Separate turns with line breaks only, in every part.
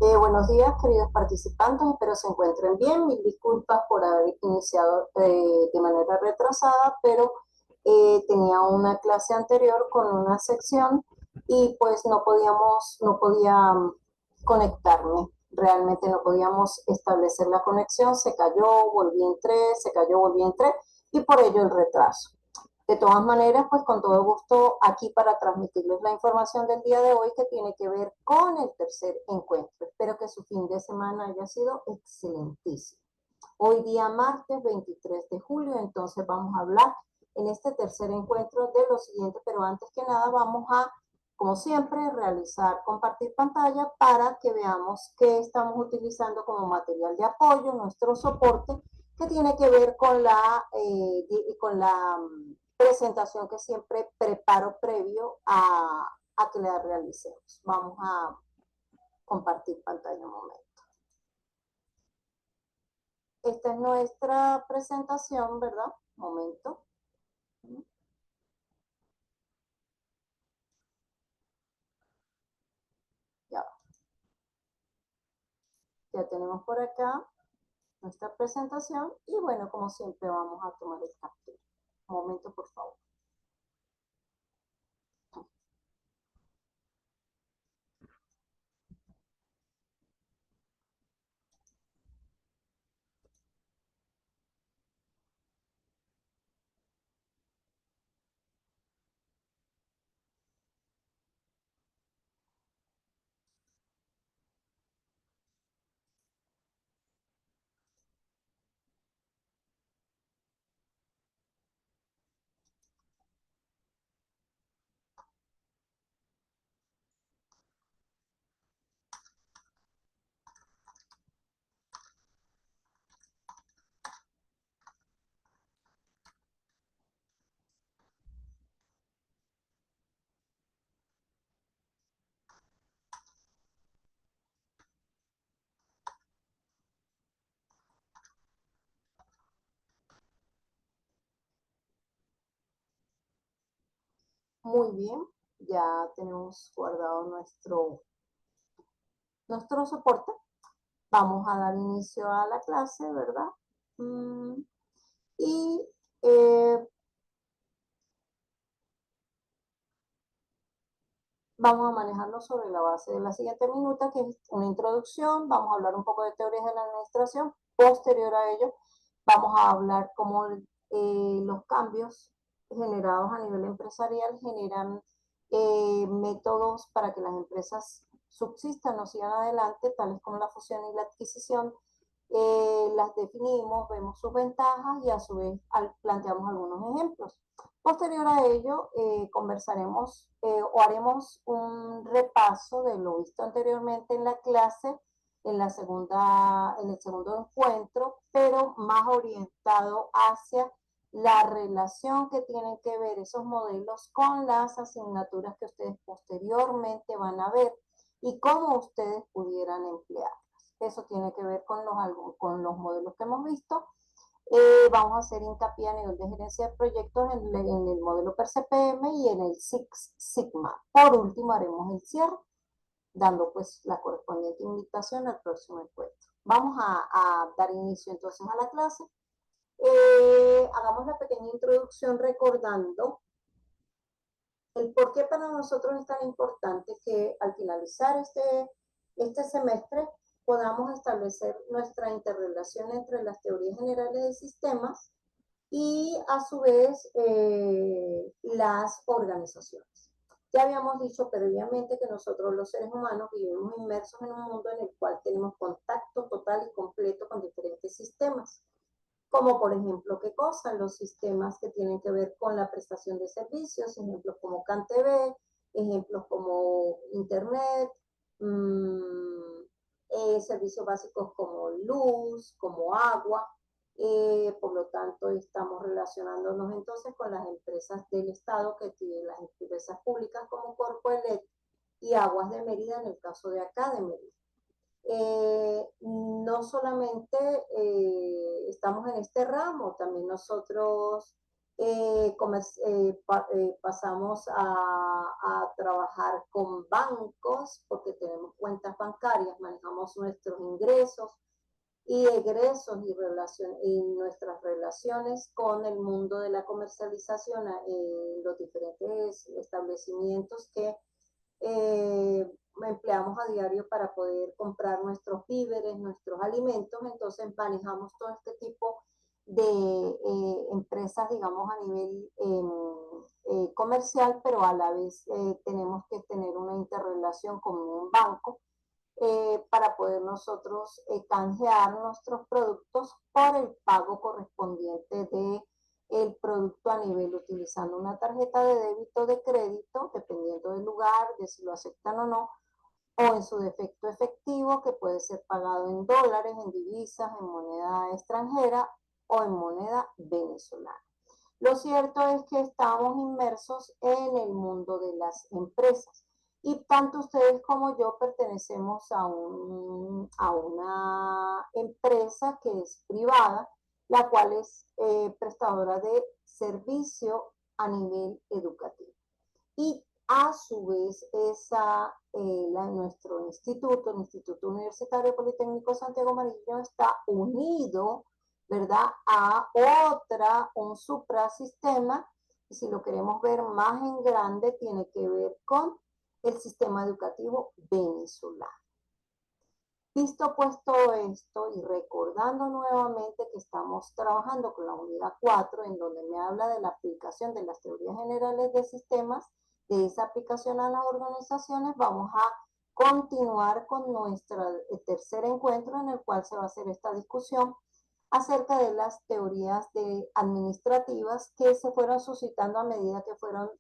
Buenos días, queridos participantes, espero se encuentren bien. Mil disculpas por haber iniciado de manera retrasada, pero tenía una clase anterior con una sección y pues no podía conectarme. Realmente no podíamos establecer la conexión, se cayó, volví, entré, se cayó, volví, entré y por ello el retraso. De todas maneras, pues con todo gusto aquí para transmitirles la información del día de hoy que tiene que ver con el tercer encuentro. Espero que su fin de semana haya sido excelentísimo. Hoy día martes 23 de julio, entonces vamos a hablar en este tercer encuentro de lo siguiente, pero antes que nada vamos a, como siempre, realizar, compartir pantalla para que veamos qué estamos utilizando como material de apoyo, nuestro soporte, que tiene que ver con la presentación que siempre preparo previo a que la realicemos. Vamos a compartir pantalla un momento. Esta es nuestra presentación, ¿verdad? Momento. Ya, ya tenemos por acá nuestra presentación y bueno, como siempre vamos a tomar el captura. Un momento, por favor. Muy bien, ya tenemos guardado nuestro soporte. Vamos a dar inicio a la clase, ¿verdad? Y vamos a manejarlo sobre la base de la siguiente minuta, que es una introducción. Vamos a hablar un poco de teorías de la administración. Posterior a ello, vamos a hablar cómo los cambios generados a nivel empresarial generan métodos para que las empresas subsistan o sigan adelante, tales como la fusión y la adquisición. Las definimos, vemos sus ventajas y a su vez planteamos algunos ejemplos. Posterior a ello, conversaremos o haremos un repaso de lo visto anteriormente en la clase, en el segundo encuentro, pero más orientado hacia la relación que tienen que ver esos modelos con las asignaturas que ustedes posteriormente van a ver y cómo ustedes pudieran emplearlas. Eso tiene que ver con los modelos que hemos visto. Vamos a hacer hincapié a nivel de gerencia de proyectos en el modelo PERCPM y en el Six Sigma. Por último, haremos el cierre, dando pues la correspondiente invitación al próximo encuentro. Vamos a dar inicio entonces a la clase. Hagamos la pequeña introducción recordando el por qué para nosotros es tan importante que al finalizar este semestre podamos establecer nuestra interrelación entre las teorías generales de sistemas y a su vez las organizaciones. Ya habíamos dicho previamente que nosotros los seres humanos vivimos inmersos en un mundo en el cual tenemos contacto total y completo con diferentes sistemas, como por ejemplo, ¿qué cosas? Los sistemas que tienen que ver con la prestación de servicios, ejemplos como CanTV, ejemplos como Internet, servicios básicos como luz, como agua. Por lo tanto, estamos relacionándonos entonces con las empresas del Estado, que tienen las empresas públicas como Corpoelec y Aguas de Mérida, en el caso de acá de Mérida. No solamente estamos en este ramo, también nosotros pasamos a trabajar con bancos porque tenemos cuentas bancarias, manejamos nuestros ingresos y egresos y nuestras relaciones con el mundo de la comercialización, los diferentes establecimientos que empleamos a diario para poder comprar nuestros víveres, nuestros alimentos. Entonces manejamos todo este tipo de empresas, digamos, a nivel comercial, pero a la vez tenemos que tener una interrelación con un banco para poder nosotros canjear nuestros productos por el pago correspondiente de el producto a nivel utilizando una tarjeta de débito o de crédito, dependiendo del lugar, de si lo aceptan o no, o en su defecto efectivo, que puede ser pagado en dólares, en divisas, en moneda extranjera o en moneda venezolana. Lo cierto es que estamos inmersos en el mundo de las empresas y tanto ustedes como yo pertenecemos a una empresa que es privada, la cual es prestadora de servicio a nivel educativo. Y a su vez, nuestro instituto, el Instituto Universitario Politécnico Santiago Amarillo, está unido, ¿verdad?, a un suprasistema, y si lo queremos ver más en grande, tiene que ver con el sistema educativo venezolano. Visto pues todo esto y recordando nuevamente que estamos trabajando con la unidad 4, en donde me habla de la aplicación de las teorías generales de sistemas, de esa aplicación a las organizaciones, vamos a continuar con nuestro tercer encuentro en el cual se va a hacer esta discusión acerca de las teorías administrativas que se fueron suscitando a medida que fueron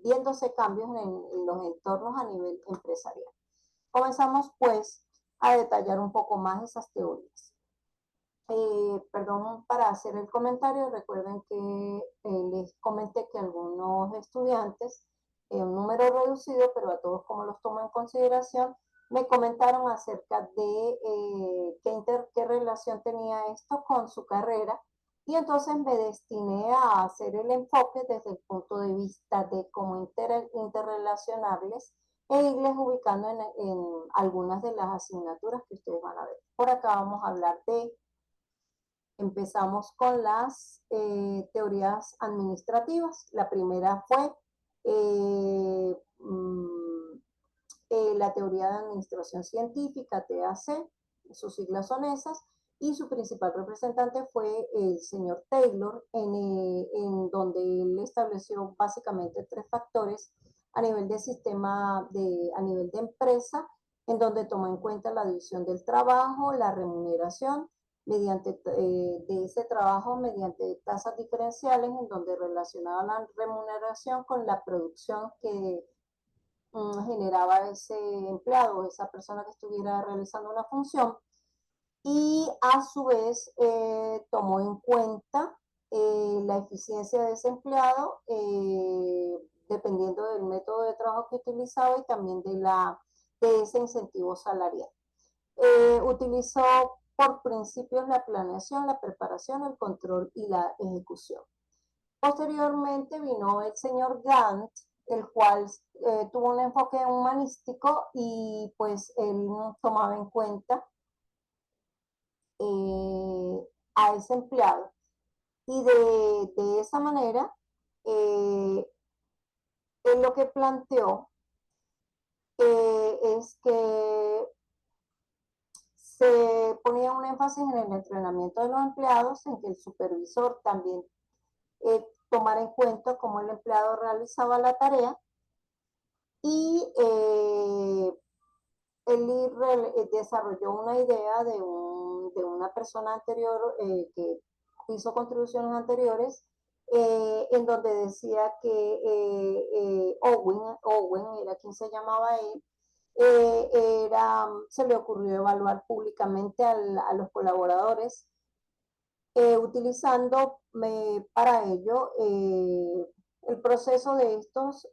viéndose cambios en los entornos a nivel empresarial. Comenzamos pues a detallar un poco más esas teorías. Perdón, para hacer el comentario, recuerden que les comenté que algunos estudiantes, un número reducido, pero a todos como los tomo en consideración, me comentaron acerca de qué relación tenía esto con su carrera, y entonces me destiné a hacer el enfoque desde el punto de vista de cómo interrelacionarles e irles ubicando en algunas de las asignaturas que ustedes van a ver. Por acá vamos a hablar empezamos con las teorías administrativas. La primera fue la teoría de administración científica, TAC, sus siglas son esas, y su principal representante fue el señor Taylor, en donde él estableció básicamente tres factores a nivel de sistema, a nivel de empresa, en donde tomó en cuenta la división del trabajo, la remuneración, mediante de ese trabajo mediante tasas diferenciales, en donde relacionaba la remuneración con la producción que generaba ese empleado, esa persona que estuviera realizando una función, y a su vez tomó en cuenta la eficiencia de ese empleado dependiendo del método de trabajo que utilizaba y también de ese incentivo salarial. Utilizó por principios la planeación, la preparación, el control y la ejecución. Posteriormente vino el señor Gantt, el cual tuvo un enfoque humanístico y pues él tomaba en cuenta a ese empleado. Y de esa manera, él lo que planteó es que se ponía un énfasis en el entrenamiento de los empleados, en que el supervisor también tomara en cuenta cómo el empleado realizaba la tarea, y él desarrolló una idea de una persona anterior que hizo contribuciones anteriores, en donde decía que Owen era quien se llamaba él, se le ocurrió evaluar públicamente a los colaboradores, utilizando para ello el proceso de estos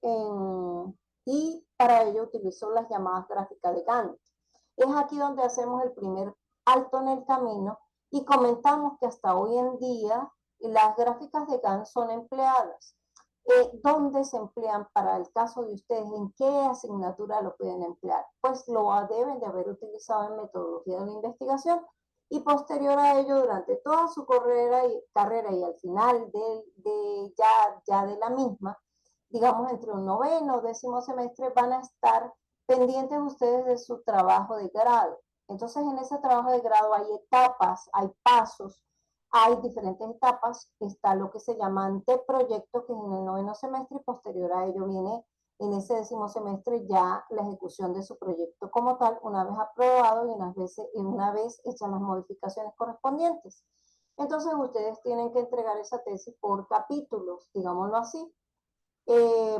y para ello utilizó las llamadas gráficas de Gantt. Es aquí donde hacemos el primer alto en el camino y comentamos que hasta hoy en día las gráficas de Gantt son empleadas. ¿Dónde se emplean para el caso de ustedes? ¿En qué asignatura lo pueden emplear? Pues lo deben de haber utilizado en metodología de la investigación y posterior a ello durante toda su carrera y al final ya de la misma, digamos entre un noveno o décimo semestre, van a estar pendientes ustedes de su trabajo de grado. Entonces en ese trabajo de grado hay etapas, hay pasos, hay diferentes etapas. Está lo que se llama anteproyecto, que es en el noveno semestre, y posterior a ello viene en ese décimo semestre ya la ejecución de su proyecto como tal, una vez aprobado y una vez hechas las modificaciones correspondientes. Entonces ustedes tienen que entregar esa tesis por capítulos, digámoslo así.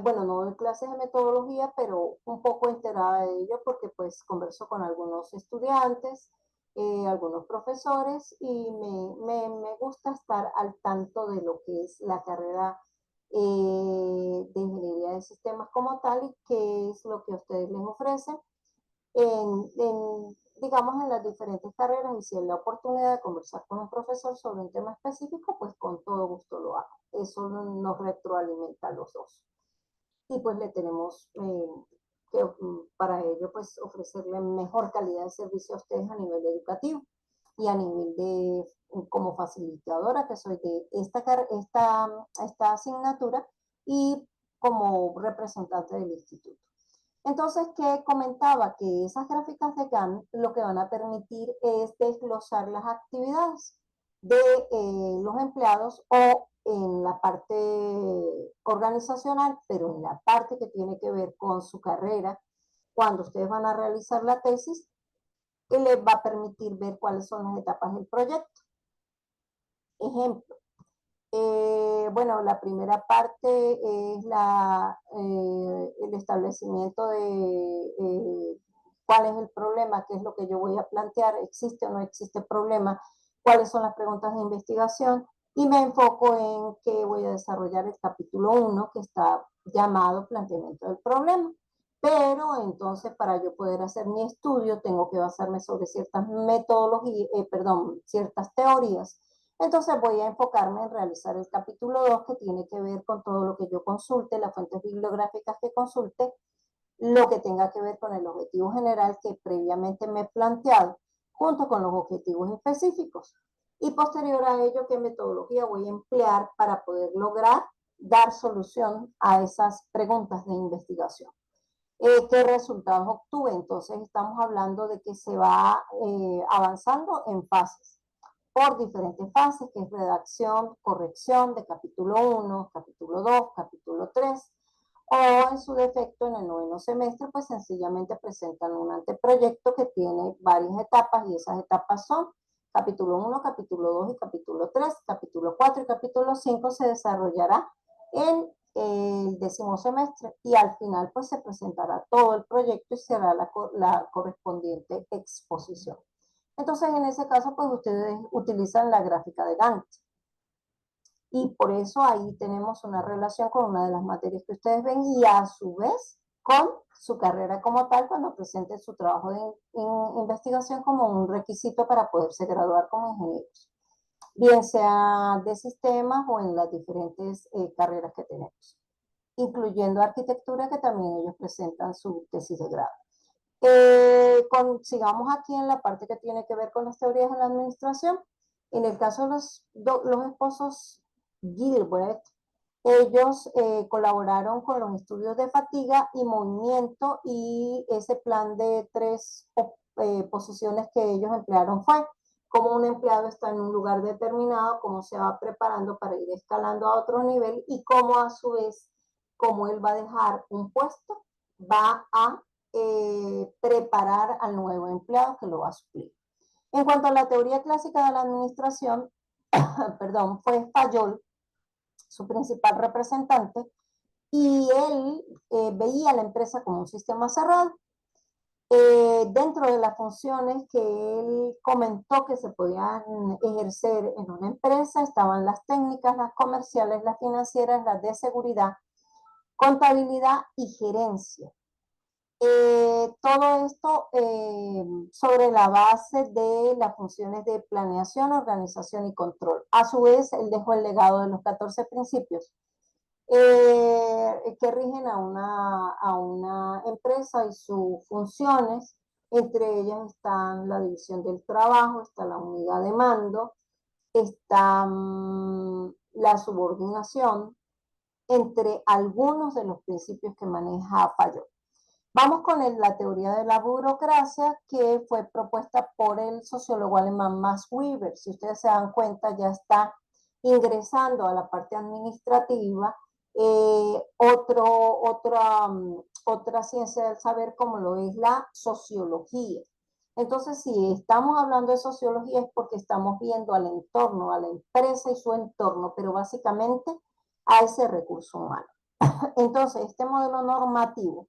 Bueno, no doy clases de metodología, pero un poco enterada de ello porque pues converso con algunos estudiantes, algunos profesores y me gusta estar al tanto de lo que es la carrera de ingeniería de sistemas como tal y qué es lo que a ustedes les ofrecen digamos, en las diferentes carreras, y si hay la oportunidad de conversar con un profesor sobre un tema específico, pues con todo gusto lo hago. Eso nos retroalimenta a los dos. Y pues le tenemos que para ello pues ofrecerle mejor calidad de servicio a ustedes a nivel educativo y a nivel de como facilitadora que soy de esta asignatura y como representante del instituto. Entonces, ¿qué comentaba? Que esas gráficas de Gantt lo que van a permitir es desglosar las actividades de los empleados o en la parte organizacional, pero en la parte que tiene que ver con su carrera, cuando ustedes van a realizar la tesis, que les va a permitir ver cuáles son las etapas del proyecto. Ejemplo, bueno, la primera parte es el establecimiento de cuál es el problema, qué es lo que yo voy a plantear, existe o no existe problema, cuáles son las preguntas de investigación, y me enfoco en que voy a desarrollar el capítulo 1 que está llamado planteamiento del problema. Pero entonces para yo poder hacer mi estudio tengo que basarme sobre ciertas metodologías, ciertas teorías. Entonces voy a enfocarme en realizar el capítulo 2 que tiene que ver con todo lo que yo consulte, las fuentes bibliográficas que consulte, lo que tenga que ver con el objetivo general que previamente me he planteado, junto con los objetivos específicos. Y posterior a ello, qué metodología voy a emplear para poder lograr dar solución a esas preguntas de investigación. ¿Qué resultados obtuve? Entonces estamos hablando de que se va avanzando en fases por diferentes fases, que es redacción, corrección de capítulo 1, capítulo 2, capítulo 3, o en su defecto en el noveno semestre, pues sencillamente presentan un anteproyecto que tiene varias etapas y esas etapas son capítulo 1, capítulo 2 y capítulo 3, capítulo 4 y capítulo 5 se desarrollará en el décimo semestre y al final pues se presentará todo el proyecto y será la correspondiente exposición. Entonces, en ese caso, pues ustedes utilizan la gráfica de Gantt. Y por eso ahí tenemos una relación con una de las materias que ustedes ven y a su vez con su carrera como tal cuando presenten su trabajo de investigación como un requisito para poderse graduar como ingenieros, bien sea de sistemas o en las diferentes carreras que tenemos, incluyendo arquitectura que también ellos presentan su tesis de grado. Sigamos aquí en la parte que tiene que ver con las teorías de la administración. En el caso de los esposos Gilbert, ellos colaboraron con los estudios de fatiga y movimiento y ese plan de tres posiciones que ellos emplearon fue cómo un empleado está en un lugar determinado, cómo se va preparando para ir escalando a otro nivel y cómo a su vez, cómo él va a dejar un puesto, va a preparar al nuevo empleado que lo va a suplir. En cuanto a la teoría clásica de la administración, perdón, fue Fayol su principal representante y él veía a la empresa como un sistema cerrado. Dentro de las funciones que él comentó que se podían ejercer en una empresa estaban las técnicas, las comerciales, las financieras, las de seguridad, contabilidad y gerencia. Todo esto sobre la base de las funciones de planeación, organización y control. A su vez, él dejó el legado de los 14 principios que rigen a una empresa y sus funciones. Entre ellas están la división del trabajo, está la unidad de mando, está la subordinación, entre algunos de los principios que maneja Fayol. Vamos con la teoría de la burocracia que fue propuesta por el sociólogo alemán Max Weber. Si ustedes se dan cuenta, ya está ingresando a la parte administrativa otra ciencia del saber como lo es la sociología. Entonces, si estamos hablando de sociología es porque estamos viendo al entorno, a la empresa y su entorno, pero básicamente a ese recurso humano. Entonces, este modelo normativo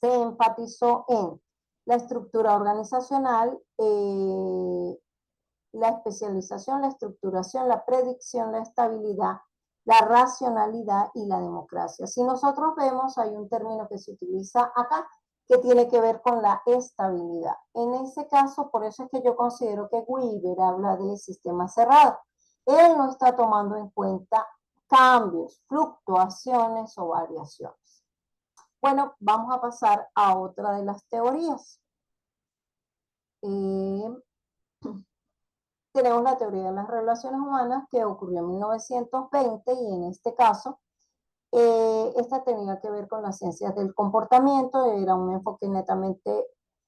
se enfatizó en la estructura organizacional, la especialización, la estructuración, la predicción, la estabilidad, la racionalidad y la democracia. Si nosotros vemos, hay un término que se utiliza acá que tiene que ver con la estabilidad. En ese caso, por eso es que yo considero que Weber habla de sistema cerrado. Él no está tomando en cuenta cambios, fluctuaciones o variaciones. Bueno, vamos a pasar a otra de las teorías. Tenemos la teoría de las relaciones humanas que ocurrió en 1920 y en este caso, esta tenía que ver con las ciencias del comportamiento, era un enfoque netamente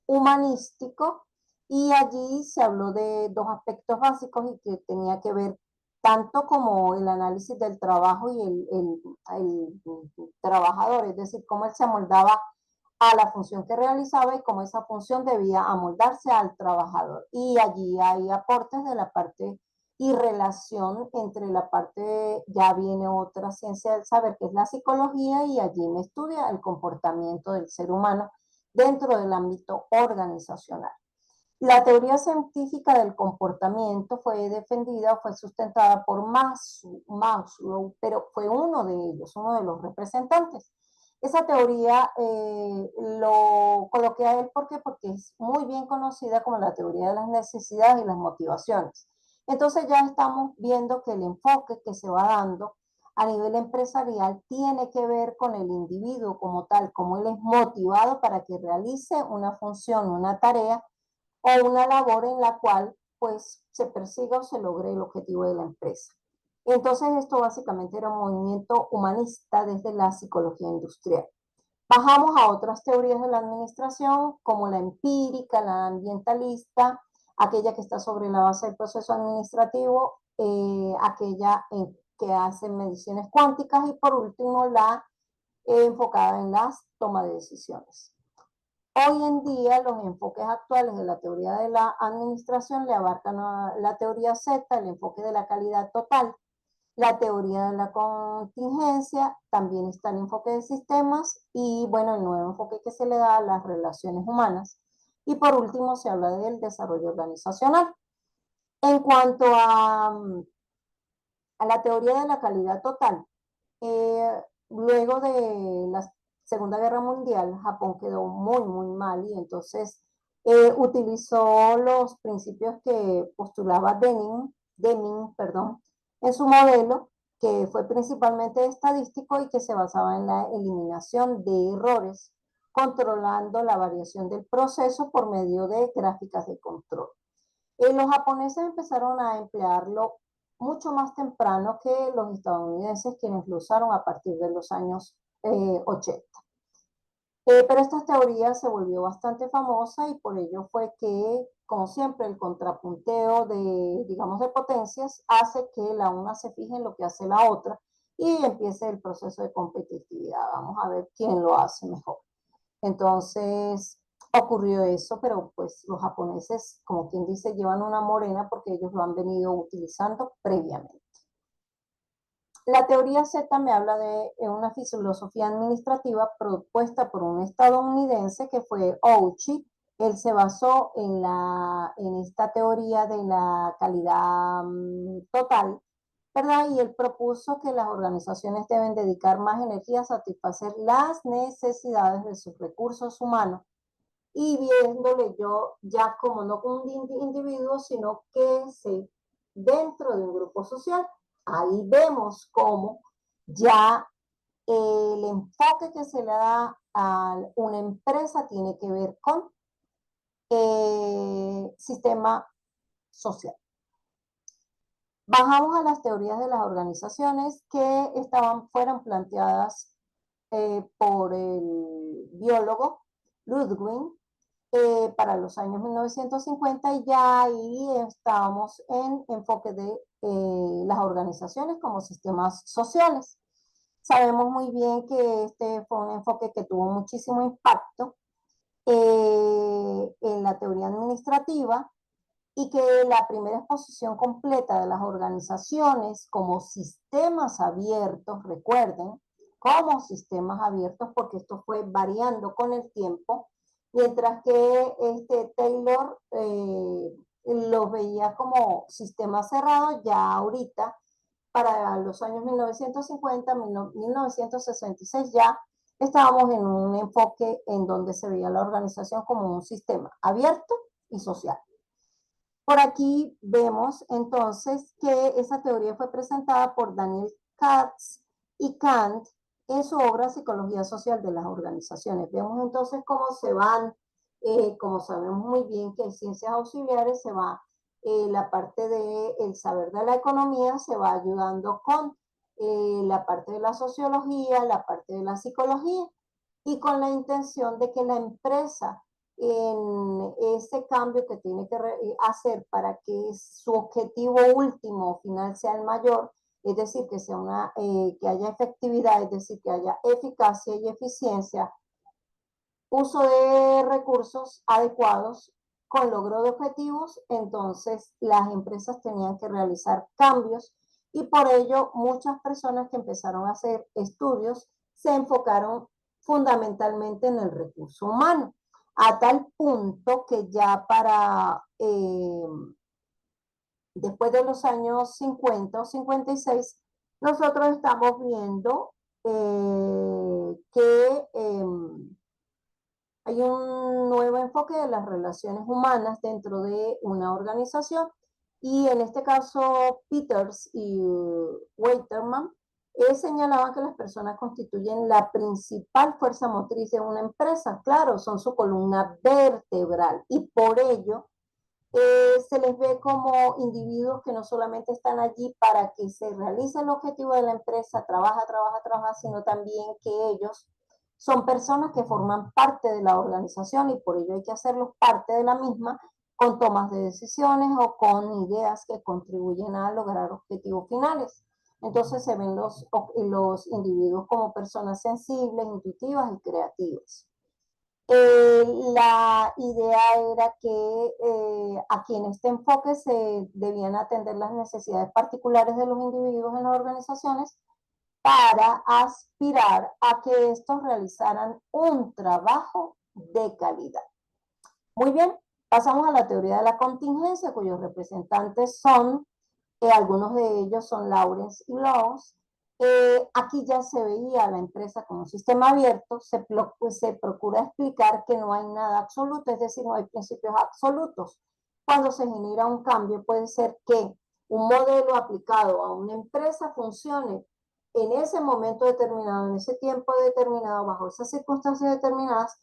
humanístico y allí se habló de dos aspectos básicos y que tenía que ver tanto como el análisis del trabajo y el trabajador, es decir, cómo él se amoldaba a la función que realizaba y cómo esa función debía amoldarse al trabajador. Y allí hay aportes de la parte y relación entre la parte, ya viene otra ciencia del saber, que es la psicología, y allí me estudia el comportamiento del ser humano dentro del ámbito organizacional. La teoría científica del comportamiento fue defendida, fue sustentada por Maslow, pero fue uno de ellos, uno de los representantes. Esa teoría lo coloqué a él porque es muy bien conocida como la teoría de las necesidades y las motivaciones. Entonces ya estamos viendo que el enfoque que se va dando a nivel empresarial tiene que ver con el individuo como tal, como él es motivado para que realice una función, una tarea o una labor en la cual pues se persiga o se logre el objetivo de la empresa. Entonces esto básicamente era un movimiento humanista desde la psicología industrial. Bajamos a otras teorías de la administración como la empírica, la ambientalista, aquella que está sobre la base del proceso administrativo, aquella que hace mediciones cuánticas y por último la enfocada en las tomas de decisiones. Hoy en día los enfoques actuales de la teoría de la administración le abarcan a la teoría Z, el enfoque de la calidad total, la teoría de la contingencia, también está el enfoque de sistemas y bueno, el nuevo enfoque que se le da a las relaciones humanas. Y por último se habla del desarrollo organizacional. En cuanto a la teoría de la calidad total, luego de la Segunda Guerra Mundial, Japón quedó muy mal y entonces utilizó los principios que postulaba Deming, perdón, en su modelo, que fue principalmente estadístico y que se basaba en la eliminación de errores, controlando la variación del proceso por medio de gráficas de control. Los japoneses empezaron a emplearlo mucho más temprano que los estadounidenses, quienes lo usaron a partir de los años 80. Pero esta teoría se volvió bastante famosa y por ello fue que, como siempre, el contrapunteo de, digamos, de potencias hace que la una se fije en lo que hace la otra y empiece el proceso de competitividad. Vamos a ver quién lo hace mejor. Entonces ocurrió eso, pero pues los japoneses, como quien dice, llevan una morena porque ellos lo han venido utilizando previamente. La teoría Z me habla de una filosofía administrativa propuesta por un estadounidense que fue Ouchi. Él se basó en esta teoría de la calidad total ¿verdad? Y él propuso que las organizaciones deben dedicar más energía a satisfacer las necesidades de sus recursos humanos y viéndole yo ya como no como un individuo, sino que dentro de un grupo social. Ahí vemos cómo ya el enfoque que se le da a una empresa tiene que ver con sistema social. Bajamos a las teorías de las organizaciones que fueron planteadas por el biólogo Ludwig para los años 1950 y ya ahí estábamos en enfoque de las organizaciones como sistemas sociales. Sabemos muy bien que este fue un enfoque que tuvo muchísimo impacto en la teoría administrativa y que la primera exposición completa de las organizaciones como sistemas abiertos, recuerden, como sistemas abiertos, porque esto fue variando con el tiempo, mientras que Taylor los veía como sistemas cerrados, ya ahorita, para los años 1950, 1966, ya estábamos en un enfoque en donde se veía la organización como un sistema abierto y social. Por aquí vemos entonces que esa teoría fue presentada por Daniel Katz y Kant en su obra Psicología Social de las Organizaciones. Vemos entonces cómo se van, como sabemos muy bien que en ciencias auxiliares se va la parte del saber de la economía, se va ayudando con la parte de la sociología, la parte de la psicología, y con la intención de que la empresa en ese cambio que tiene que hacer para que su objetivo último final sea el mayor, es decir, que, que haya efectividad, es decir, que haya eficacia y eficiencia, uso de recursos adecuados con logro de objetivos, entonces las empresas tenían que realizar cambios y por ello muchas personas que empezaron a hacer estudios se enfocaron fundamentalmente en el recurso humano, a tal punto que ya después de los años 50 o 56, nosotros estamos viendo que hay un nuevo enfoque de las relaciones humanas dentro de una organización y en este caso Peters y Waterman señalaban que las personas constituyen la principal fuerza motriz de una empresa. Claro, son su columna vertebral y por ello se les ve como individuos que no solamente están allí para que se realice el objetivo de la empresa, trabaja, sino también que ellos son personas que forman parte de la organización y por ello hay que hacerlos parte de la misma con tomas de decisiones o con ideas que contribuyen a lograr objetivos finales. Entonces se ven los individuos como personas sensibles, intuitivas y creativas. La idea era que aquí en este enfoque se debían atender las necesidades particulares de los individuos en las organizaciones para aspirar a que estos realizaran un trabajo de calidad. Muy bien, pasamos a la teoría de la contingencia, cuyos representantes son, algunos de ellos son Lawrence y Laws. Aquí ya se veía a la empresa como un sistema abierto, se procura explicar que no hay nada absoluto, es decir, no hay principios absolutos. Cuando se genera un cambio puede ser que un modelo aplicado a una empresa funcione en ese momento determinado, en ese tiempo determinado, bajo esas circunstancias determinadas,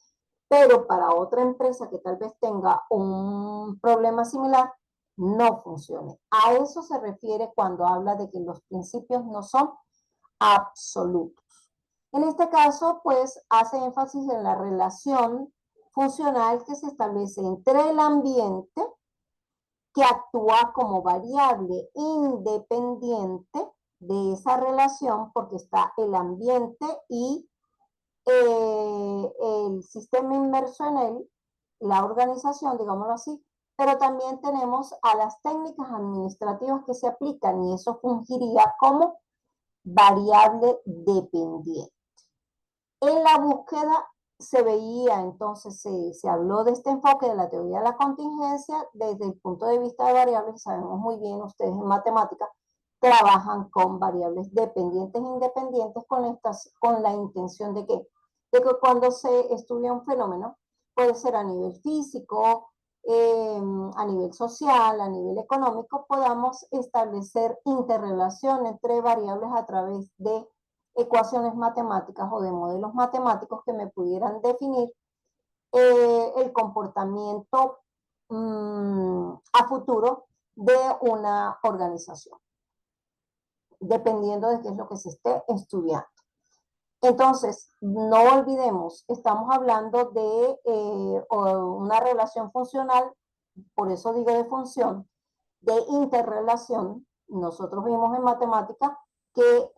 pero para otra empresa que tal vez tenga un problema similar, no funcione. A eso se refiere cuando habla de que los principios no son absolutos. En este caso, pues hace énfasis en la relación funcional que se establece entre el ambiente, que actúa como variable independiente de esa relación, porque está el ambiente y el sistema inmerso en él, la organización, digámoslo así, pero también tenemos a las técnicas administrativas que se aplican y eso fungiría como variable dependiente. En la búsqueda se veía, entonces se habló de este enfoque de la teoría de la contingencia desde el punto de vista de variables. Sabemos muy bien ustedes en matemática trabajan con variables dependientes e independientes con la intención de que cuando se estudia un fenómeno, puede ser a nivel físico, a nivel social, a nivel económico, podamos establecer interrelación entre variables a través de ecuaciones matemáticas o de modelos matemáticos que me pudieran definir el comportamiento a futuro de una organización, dependiendo de qué es lo que se esté estudiando. Entonces, no olvidemos, estamos hablando de una relación funcional, por eso digo de función, de interrelación. Nosotros vimos en matemática que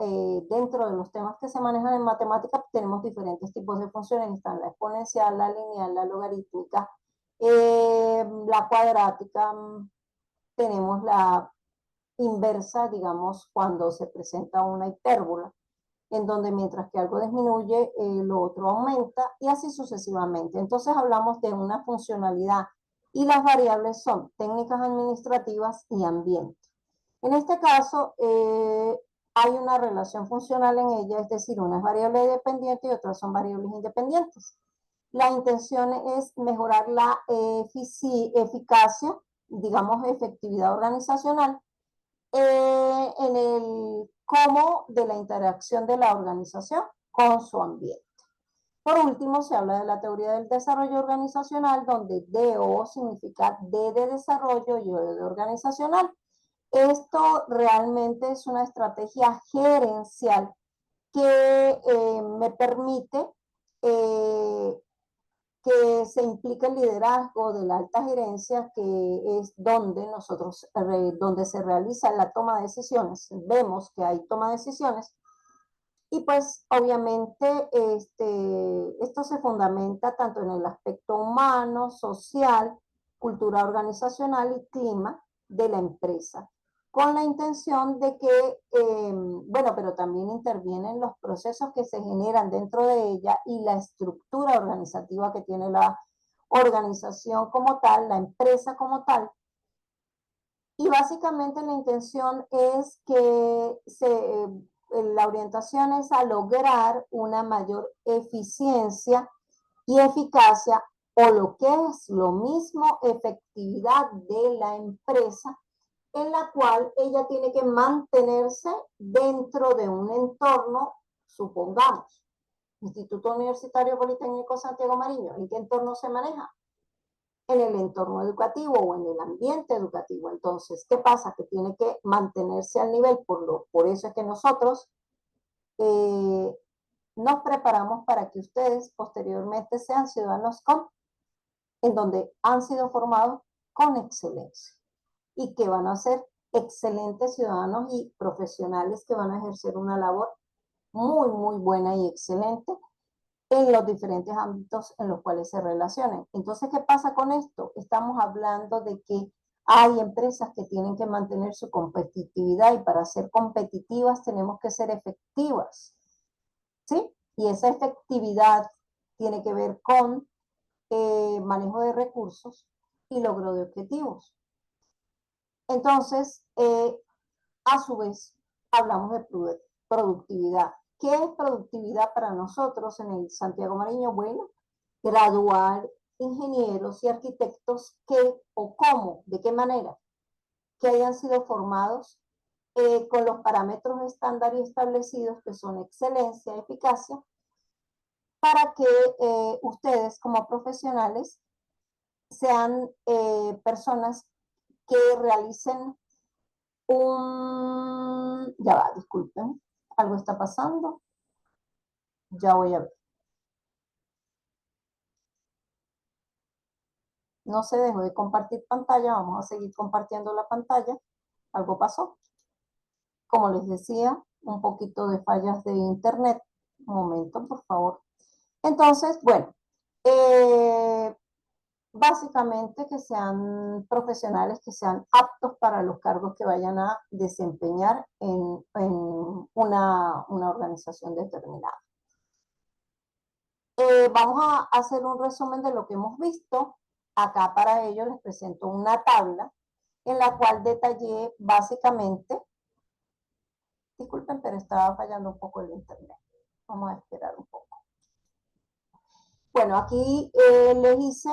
dentro de los temas que se manejan en matemática tenemos diferentes tipos de funciones. Están la exponencial, la lineal, la logarítmica, la cuadrática, tenemos la inversa, digamos, cuando se presenta una hipérbola, en donde mientras que algo disminuye, lo otro aumenta y así sucesivamente. Entonces hablamos de una funcionalidad y las variables son técnicas administrativas y ambiente. En este caso, hay una relación funcional en ella, es decir, una es variable dependiente y otras son variables independientes. La intención es mejorar la eficacia, digamos, efectividad organizacional, en el cómo de la interacción de la organización con su ambiente. Por último, se habla de la teoría del desarrollo organizacional, donde DO significa D de desarrollo y O de organizacional. Esto realmente es una estrategia gerencial que me permite que se implica el liderazgo de la alta gerencia, que es donde nosotros, donde se realiza la toma de decisiones. Vemos que hay toma de decisiones y pues obviamente esto se fundamenta tanto en el aspecto humano, social, cultura organizacional y clima de la empresa, con la intención de que, bueno, pero también intervienen los procesos que se generan dentro de ella y la estructura organizativa que tiene la organización como tal, la empresa como tal. Y básicamente la intención es que la orientación es a lograr una mayor eficiencia y eficacia, o lo que es lo mismo, efectividad de la empresa, en la cual ella tiene que mantenerse dentro de un entorno, supongamos, Instituto Universitario Politécnico Santiago Mariño. ¿En qué entorno se maneja? En el entorno educativo o en el ambiente educativo. Entonces, ¿qué pasa? Que tiene que mantenerse al nivel, por eso es que nosotros nos preparamos para que ustedes posteriormente sean ciudadanos en donde han sido formados con excelencia y que van a ser excelentes ciudadanos y profesionales que van a ejercer una labor muy, muy buena y excelente en los diferentes ámbitos en los cuales se relacionen. Entonces, ¿qué pasa con esto? Estamos hablando de que hay empresas que tienen que mantener su competitividad y para ser competitivas tenemos que ser efectivas, ¿sí? Y esa efectividad tiene que ver con manejo de recursos y logro de objetivos. Entonces, a su vez, hablamos de productividad. ¿Qué es productividad para nosotros en el Santiago Mariño? Bueno, graduar ingenieros y arquitectos que, o cómo, de qué manera, que hayan sido formados con los parámetros estándar y establecidos que son excelencia, eficacia, para que ustedes como profesionales sean personas que realicen ya va, disculpen, algo está pasando, ya voy a ver. No se dejó de compartir pantalla, vamos a seguir compartiendo la pantalla. Algo pasó. Como les decía, un poquito de fallas de internet. Un momento, por favor. Entonces, bueno, básicamente que sean profesionales, que sean aptos para los cargos que vayan a desempeñar en una organización determinada. Vamos a hacer un resumen de lo que hemos visto. Acá para ello les presento una tabla en la cual detallé básicamente Disculpen, pero estaba fallando un poco el internet. Vamos a esperar un poco. Bueno, aquí les hice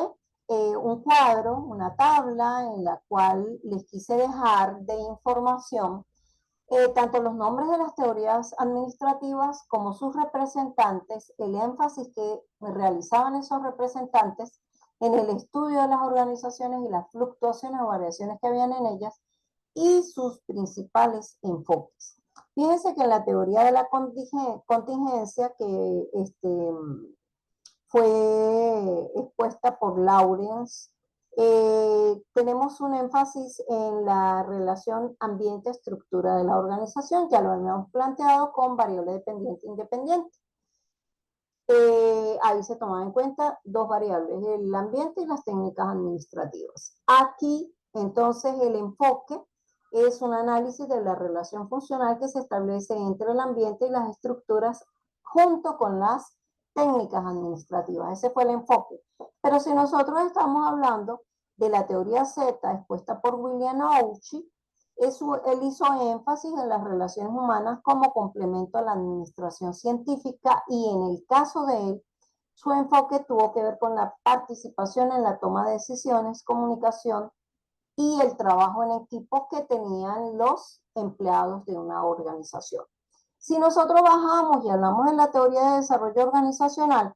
un cuadro, una tabla en la cual les quise dejar de información tanto los nombres de las teorías administrativas como sus representantes, el énfasis que realizaban esos representantes en el estudio de las organizaciones y las fluctuaciones o variaciones que habían en ellas y sus principales enfoques. Fíjense que en la teoría de la contingencia que fue expuesta por Lawrence, tenemos un énfasis en la relación ambiente-estructura de la organización, ya lo habíamos planteado con variable dependiente e independiente. Ahí se toman en cuenta dos variables, el ambiente y las técnicas administrativas. Aquí, entonces, el enfoque es un análisis de la relación funcional que se establece entre el ambiente y las estructuras junto con las técnicas administrativas. Ese fue el enfoque. Pero si nosotros estamos hablando de la teoría Z expuesta por William Auchi, él hizo énfasis en las relaciones humanas como complemento a la administración científica y en el caso de él, su enfoque tuvo que ver con la participación en la toma de decisiones, comunicación y el trabajo en equipo que tenían los empleados de una organización. Si nosotros bajamos y hablamos de la teoría de desarrollo organizacional,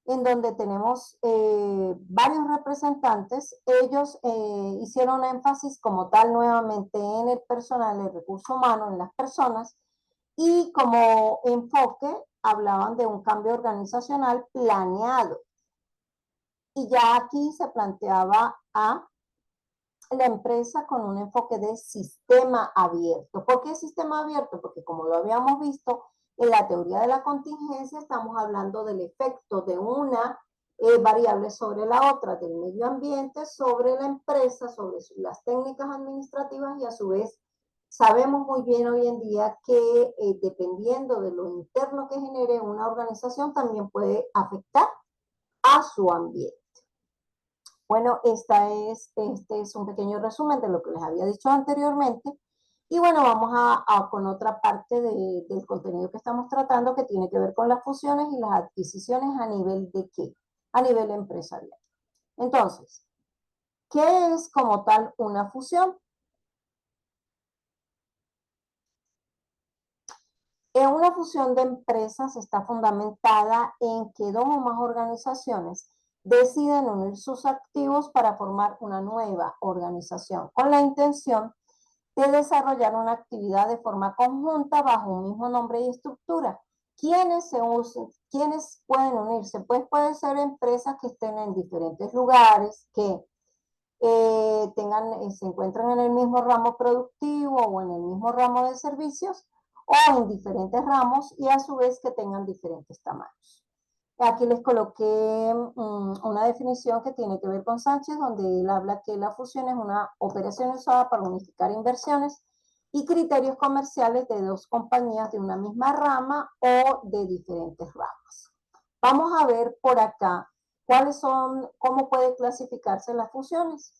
en donde tenemos varios representantes, ellos hicieron énfasis como tal nuevamente en el personal, el recurso humano, en las personas, y como enfoque hablaban de un cambio organizacional planeado. Y ya aquí se planteaba a la empresa con un enfoque de sistema abierto. ¿Por qué sistema abierto? Porque como lo habíamos visto en la teoría de la contingencia, estamos hablando del efecto de una variable sobre la otra, del medio ambiente sobre la empresa, sobre las técnicas administrativas y a su vez sabemos muy bien hoy en día que dependiendo de lo interno que genere una organización también puede afectar a su ambiente. Bueno, este es un pequeño resumen de lo que les había dicho anteriormente. Y bueno, vamos con otra parte del contenido que estamos tratando que tiene que ver con las fusiones y las adquisiciones a nivel de qué? A nivel empresarial. Entonces, ¿qué es como tal una fusión? Una fusión de empresas está fundamentada en que dos o más organizaciones deciden unir sus activos para formar una nueva organización con la intención de desarrollar una actividad de forma conjunta bajo un mismo nombre y estructura. ¿Quiénes pueden unirse? Pues pueden ser empresas que estén en diferentes lugares, que se encuentran en el mismo ramo productivo o en el mismo ramo de servicios o en diferentes ramos y a su vez que tengan diferentes tamaños. Aquí les coloqué una definición que tiene que ver con Sánchez, donde él habla que la fusión es una operación usada para unificar inversiones y criterios comerciales de dos compañías de una misma rama o de diferentes ramas. Vamos a ver por acá cómo pueden clasificarse las fusiones.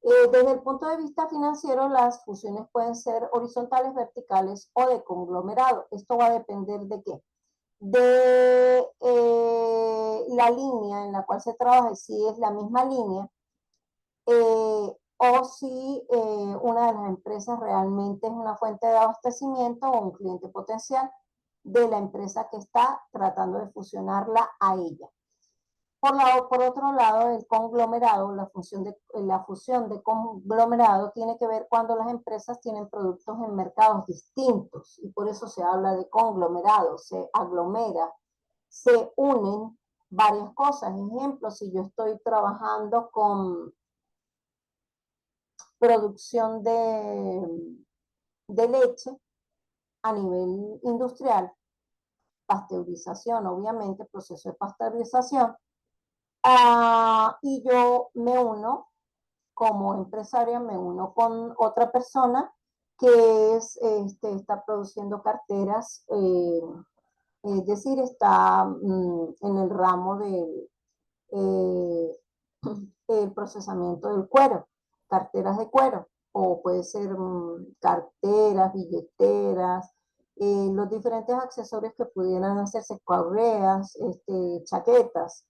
Desde el punto de vista financiero, las fusiones pueden ser horizontales, verticales o de conglomerado. Esto va a depender de qué? De la línea en la cual se trabaja, si es la misma línea, o si una de las empresas realmente es una fuente de abastecimiento o un cliente potencial de la empresa que está tratando de fusionarla a ella. Por otro lado, el conglomerado, la fusión de conglomerado tiene que ver cuando las empresas tienen productos en mercados distintos y por eso se habla de conglomerado, se aglomera, se unen varias cosas. Ejemplo, si yo estoy trabajando con producción de leche a nivel industrial, pasteurización, obviamente, proceso de pasteurización, y yo me uno como empresaria, me uno con otra persona que está produciendo carteras, es decir, está en el ramo del el procesamiento del cuero, carteras de cuero, o puede ser carteras, billeteras, los diferentes accesorios que pudieran hacerse, correas, chaquetas.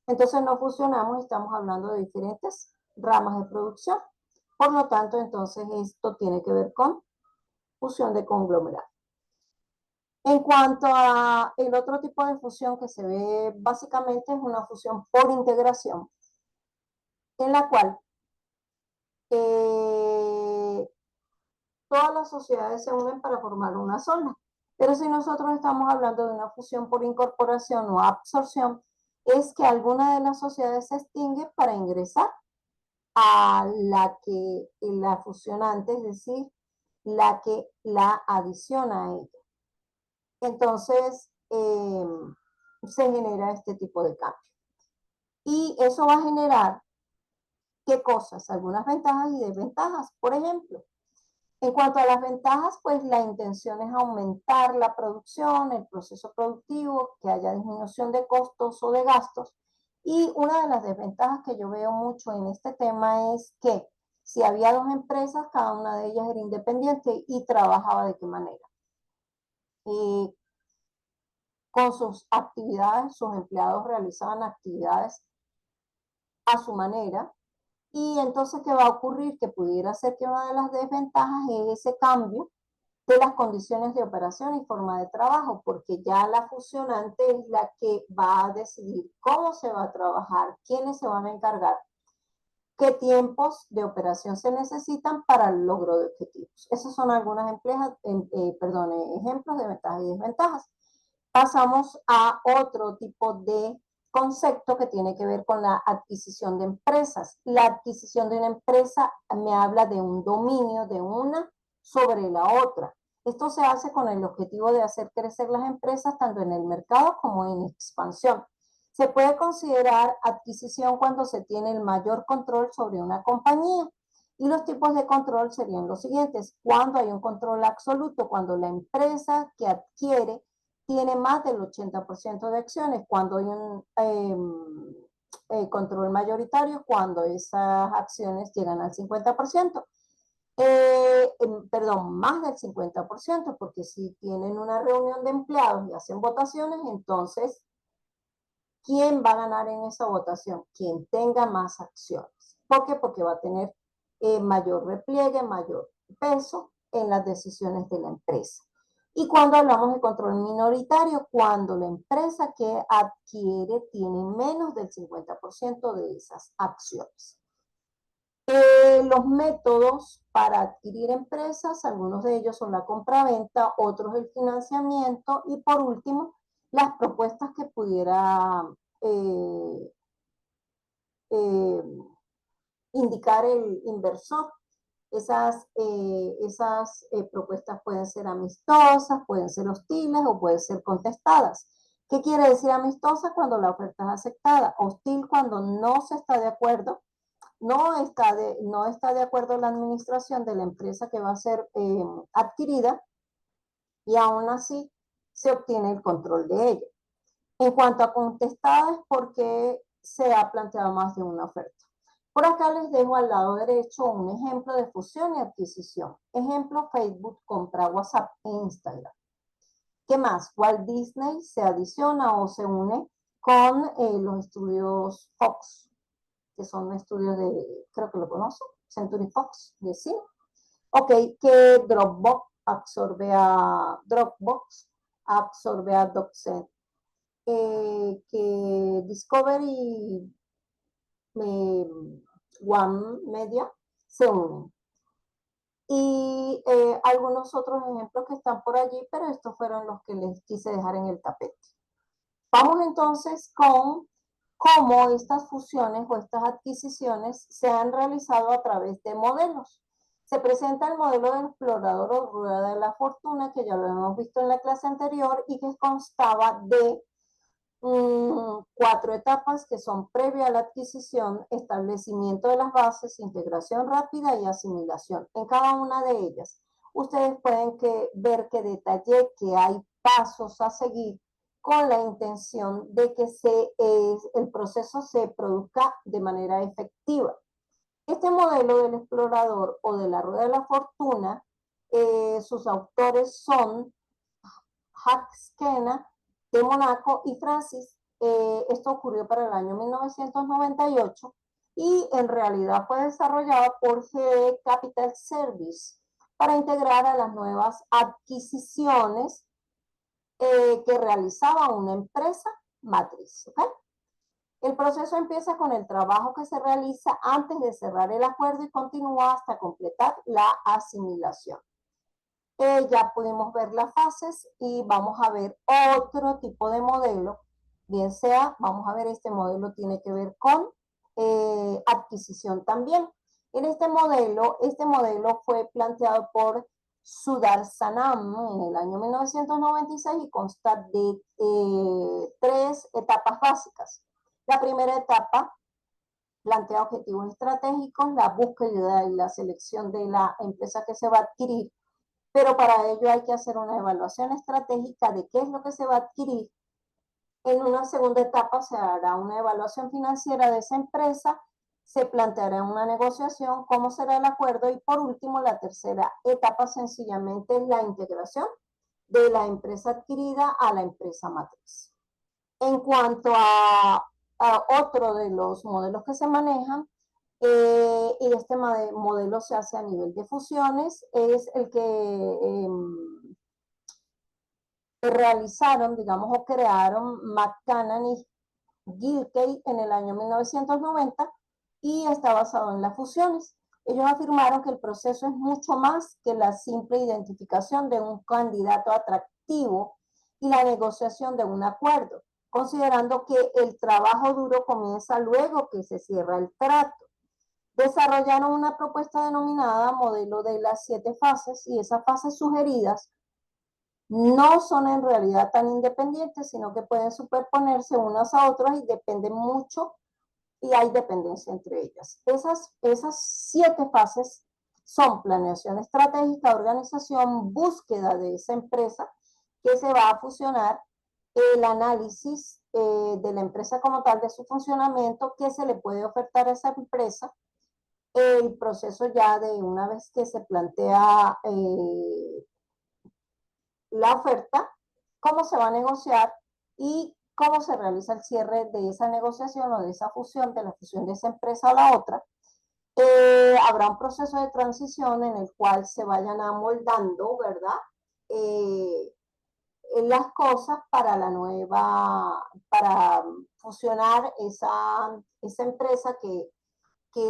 Entonces nos fusionamos y estamos hablando de diferentes ramas de producción. Por lo tanto, entonces esto tiene que ver con fusión de conglomerado. En cuanto a el otro tipo de fusión que se ve básicamente es una fusión por integración, en la cual todas las sociedades se unen para formar una sola. Pero si nosotros estamos hablando de una fusión por incorporación o absorción, es que alguna de las sociedades se extingue para ingresar a la que la fusionante, es decir, la que la adiciona a ella. Entonces, se genera este tipo de cambio. Y eso va a generar, ¿qué cosas? Algunas ventajas y desventajas. Por ejemplo, en cuanto a las ventajas, pues la intención es aumentar la producción, el proceso productivo, que haya disminución de costos o de gastos. Y una de las desventajas que yo veo mucho en este tema es que si había dos empresas, cada una de ellas era independiente y trabajaba de qué manera. Con sus actividades, sus empleados realizaban actividades a su manera. Y entonces, ¿qué va a ocurrir? Que pudiera ser que una de las desventajas es ese cambio de las condiciones de operación y forma de trabajo, porque ya la fusionante es la que va a decidir cómo se va a trabajar, quiénes se van a encargar, qué tiempos de operación se necesitan para el logro de objetivos. Esos son algunos ejemplos de ventajas y desventajas. Pasamos a otro tipo de concepto que tiene que ver con la adquisición de empresas. La adquisición de una empresa me habla de un dominio de una sobre la otra. Esto se hace con el objetivo de hacer crecer las empresas tanto en el mercado como en expansión. Se puede considerar adquisición cuando se tiene el mayor control sobre una compañía. Y los tipos de control serían los siguientes. Cuando hay un control absoluto, cuando la empresa que adquiere tiene más del 80% de acciones, cuando hay un control mayoritario, cuando esas acciones llegan al 50%. Perdón, más del 50%, porque si tienen una reunión de empleados y hacen votaciones, entonces, ¿quién va a ganar en esa votación? Quien tenga más acciones. ¿Por qué? Porque va a tener mayor repliegue, mayor peso en las decisiones de la empresa. Y cuando hablamos de control minoritario, cuando la empresa que adquiere tiene menos del 50% de esas acciones. Los métodos para adquirir empresas, algunos de ellos son la compraventa, otros el financiamiento y por último, las propuestas que pudiera indicar el inversor. Esas propuestas pueden ser amistosas, pueden ser hostiles o pueden ser contestadas. ¿Qué quiere decir amistosa? Cuando la oferta es aceptada. Hostil cuando no se está de acuerdo, no está de acuerdo la administración de la empresa que va a ser adquirida y aún así se obtiene el control de ella. En cuanto a contestadas, ¿por qué se ha planteado más de una oferta? Por acá les dejo al lado derecho un ejemplo de fusión y adquisición. Ejemplo, Facebook compra WhatsApp e Instagram. ¿Qué más? Walt Disney se adiciona o se une con los estudios Fox, que son estudios de, creo que lo conocen, Century Fox, de cine. Ok, que Dropbox absorbe a DocSend. Que Discovery One Media se unen. Y algunos otros ejemplos que están por allí, pero estos fueron los que les quise dejar en el tapete. Vamos entonces con cómo estas fusiones o estas adquisiciones se han realizado a través de modelos. Se presenta el modelo del explorador o rueda de la fortuna, que ya lo hemos visto en la clase anterior y que constaba de 4 etapas que son previa a la adquisición, establecimiento de las bases, integración rápida y asimilación. En cada una de ellas, ustedes pueden ver que detallé que hay pasos a seguir con la intención de que el proceso se produzca de manera efectiva. Este modelo del explorador o de la rueda de la fortuna, sus autores son Jacques Quena de Monaco y Francis. Esto ocurrió para el año 1998 y en realidad fue desarrollado por GE Capital Service para integrar a las nuevas adquisiciones que realizaba una empresa matriz. ¿Okay? El proceso empieza con el trabajo que se realiza antes de cerrar el acuerdo y continúa hasta completar la asimilación. Ya pudimos ver las fases y vamos a ver otro tipo de modelo, bien sea, vamos a ver, este modelo tiene que ver con adquisición también. En este modelo fue planteado por Sudarsanam en el año 1996 y consta de 3 etapas básicas. La primera etapa plantea objetivos estratégicos, la búsqueda y la selección de la empresa que se va a adquirir, pero para ello hay que hacer una evaluación estratégica de qué es lo que se va a adquirir. En una segunda etapa se hará una evaluación financiera de esa empresa, se planteará una negociación, cómo será el acuerdo y por último la tercera etapa sencillamente es la integración de la empresa adquirida a la empresa matriz. En cuanto a otro de los modelos que se manejan, y este modelo se hace a nivel de fusiones, es el que realizaron, digamos, o crearon McCann y Gilkey en el año 1990 y está basado en las fusiones. Ellos afirmaron que el proceso es mucho más que la simple identificación de un candidato atractivo y la negociación de un acuerdo, considerando que el trabajo duro comienza luego que se cierra el trato. Desarrollaron una propuesta denominada modelo de las 7 fases y esas fases sugeridas no son en realidad tan independientes, sino que pueden superponerse unas a otras y dependen mucho y hay dependencia entre ellas. Esas 7 fases son planeación estratégica, organización, búsqueda de esa empresa que se va a fusionar, el análisis de la empresa como tal, de su funcionamiento, qué se le puede ofertar a esa empresa, el proceso ya de una vez que se plantea la oferta, cómo se va a negociar y cómo se realiza el cierre de esa negociación o de esa fusión, de la fusión de esa empresa a la otra. Habrá un proceso de transición en el cual se vayan amoldando, ¿verdad? Las cosas para la nueva, para fusionar esa empresa que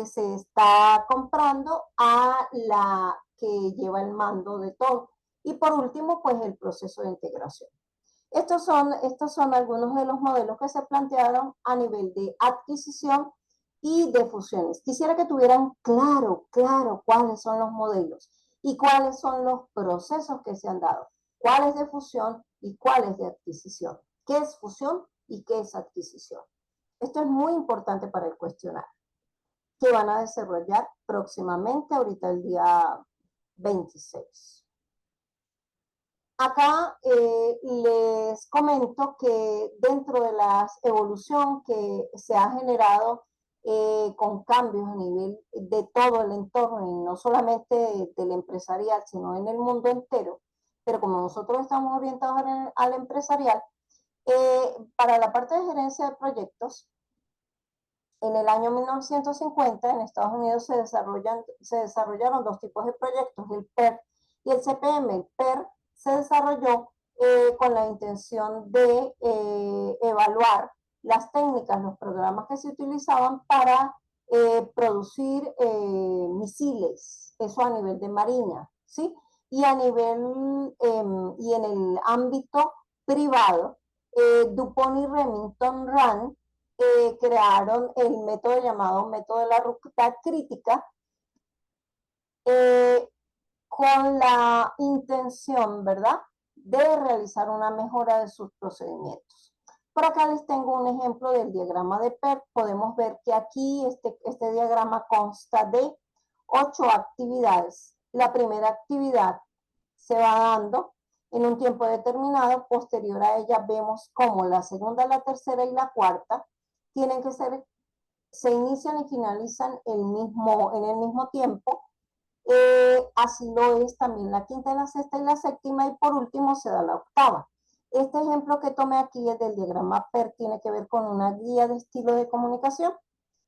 se está comprando a la que lleva el mando de todo. Y por último, pues el proceso de integración. Estos son algunos de los modelos que se plantearon a nivel de adquisición y de fusiones. Quisiera que tuvieran claro cuáles son los modelos y cuáles son los procesos que se han dado, cuáles de fusión y cuáles de adquisición, qué es fusión y qué es adquisición. Esto es muy importante para el cuestionario, que van a desarrollar próximamente, ahorita el día 26. Acá les comento que dentro de la evolución que se ha generado con cambios a nivel de todo el entorno, y no solamente del empresarial, sino en el mundo entero, pero como nosotros estamos orientados al empresarial, para la parte de gerencia de proyectos, en el año 1950 en Estados Unidos se desarrollaron 2 tipos de proyectos, el PER y el CPM. El PER se desarrolló con la intención de evaluar las técnicas, los programas que se utilizaban para producir misiles, eso a nivel de marina, ¿sí? Y a nivel, y en el ámbito privado, DuPont y Remington Rand crearon el método llamado método de la ruptura crítica, con la intención, ¿verdad?, de realizar una mejora de sus procedimientos. Por acá les tengo un ejemplo del diagrama de PERT. Podemos ver que aquí este diagrama consta de 8 actividades. La primera actividad se va dando en un tiempo determinado. Posterior a ella vemos cómo la segunda, la tercera y la cuarta tienen que se inician y finalizan en el mismo tiempo. Así lo es también la quinta, la sexta y la séptima, y por último se da la octava. Este ejemplo que tomé aquí es del diagrama PER, tiene que ver con una guía de estilo de comunicación,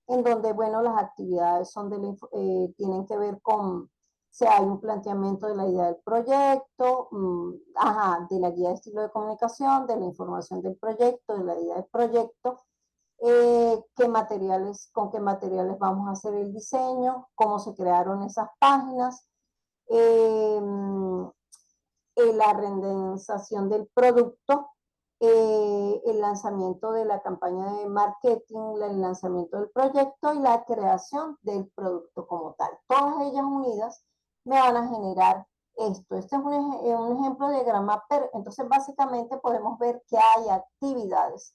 en donde, bueno, las actividades son tienen que ver con si hay un planteamiento de la idea del proyecto, de la guía de estilo de comunicación, de la información del proyecto, de la idea del proyecto, con qué materiales vamos a hacer el diseño, cómo se crearon esas páginas, eh, la renderización del producto, el lanzamiento de la campaña de marketing, el lanzamiento del proyecto y la creación del producto como tal. Todas ellas unidas me van a generar esto. Este es un ejemplo de diagrama PER. Entonces, básicamente podemos ver que hay actividades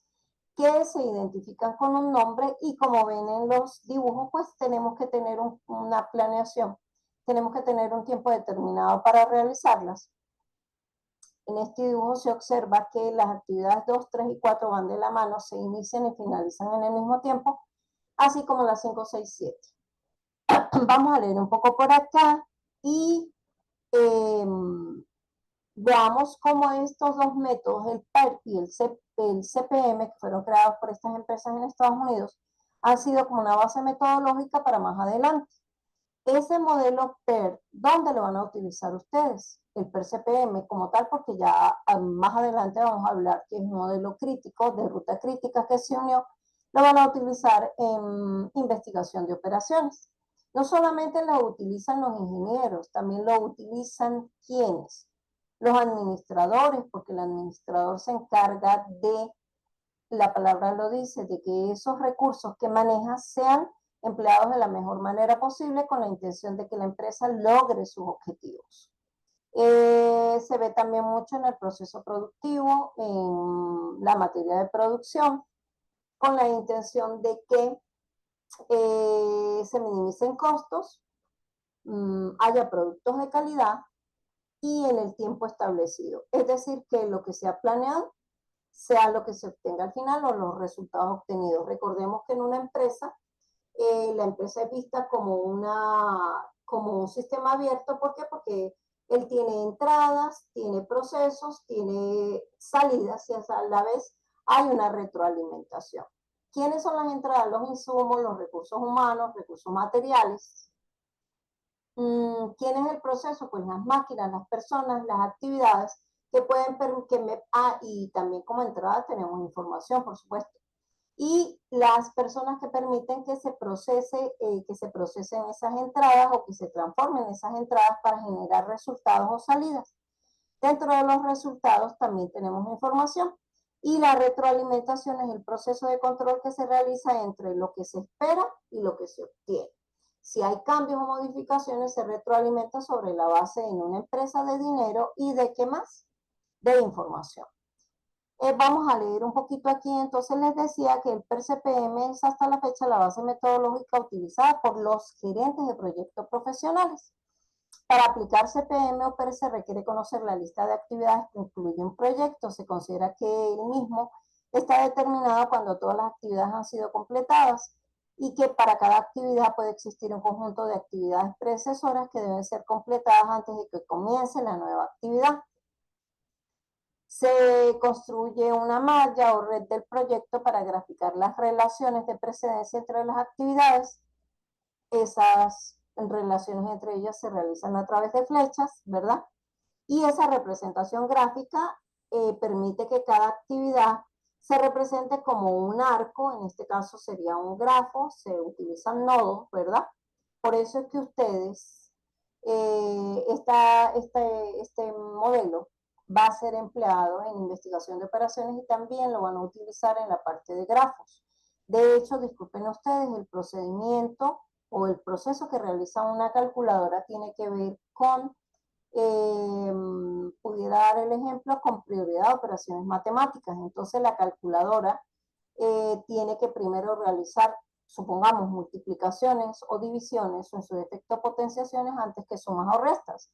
que se identifican con un nombre y como ven en los dibujos, pues tenemos que tener una planeación, tenemos que tener un tiempo determinado para realizarlas. En este dibujo se observa que las actividades 2, 3 y 4 van de la mano, se inician y finalizan en el mismo tiempo, así como las 5, 6, 7. Vamos a leer un poco por acá y veamos cómo estos dos métodos, el PER y el CPM, que fueron creados por estas empresas en Estados Unidos, han sido como una base metodológica para más adelante. Ese modelo PER, ¿dónde lo van a utilizar ustedes? El PER CPM como tal, porque ya más adelante vamos a hablar que es un modelo crítico, de ruta crítica que se unió, lo van a utilizar en investigación de operaciones. No solamente lo utilizan los ingenieros, también lo utilizan ¿quiénes? Los administradores, porque el administrador se encarga de, la palabra lo dice, de que esos recursos que maneja sean empleados de la mejor manera posible con la intención de que la empresa logre sus objetivos. Se ve también mucho en el proceso productivo, en la materia de producción, con la intención de que se minimicen costos, haya productos de calidad y en el tiempo establecido. Es decir, que lo que se ha planeado sea lo que se obtenga al final o los resultados obtenidos. Recordemos que en una empresa, la empresa es vista como un sistema abierto. ¿Por qué? Porque él tiene entradas, tiene procesos, tiene salidas y a la vez hay una retroalimentación. ¿Quiénes son las entradas? Los insumos, los recursos humanos, recursos materiales. ¿Quién es el proceso? Pues las máquinas, las personas, las actividades que pueden y también como entrada tenemos información, por supuesto. Y las personas que permiten que se procesen esas entradas o que se transformen esas entradas para generar resultados o salidas. Dentro de los resultados también tenemos información. Y la retroalimentación es el proceso de control que se realiza entre lo que se espera y lo que se obtiene. Si hay cambios o modificaciones, se retroalimenta sobre la base en una empresa de dinero y de qué más, de información. Vamos a leer un poquito aquí. Entonces les decía que el PER-CPM es hasta la fecha la base metodológica utilizada por los gerentes de proyectos profesionales. Para aplicar CPM o PER se requiere conocer la lista de actividades que incluye un proyecto. Se considera que el mismo está determinado cuando todas las actividades han sido completadas y que para cada actividad puede existir un conjunto de actividades predecesoras que deben ser completadas antes de que comience la nueva actividad. Se construye una malla o red del proyecto para graficar las relaciones de precedencia entre las actividades. Esas relaciones entre ellas se realizan a través de flechas, ¿verdad? Y esa representación gráfica permite que cada actividad se represente como un arco, en este caso sería un grafo, se utilizan nodos, ¿verdad? Por eso es que ustedes, este modelo va a ser empleado en investigación de operaciones y también lo van a utilizar en la parte de grafos. De hecho, disculpen ustedes, el procedimiento o el proceso que realiza una calculadora tiene que ver con, pudiera dar el ejemplo, con prioridad de operaciones matemáticas. Entonces la calculadora tiene que primero realizar, supongamos, multiplicaciones o divisiones o en su defecto potenciaciones antes que sumas o restas,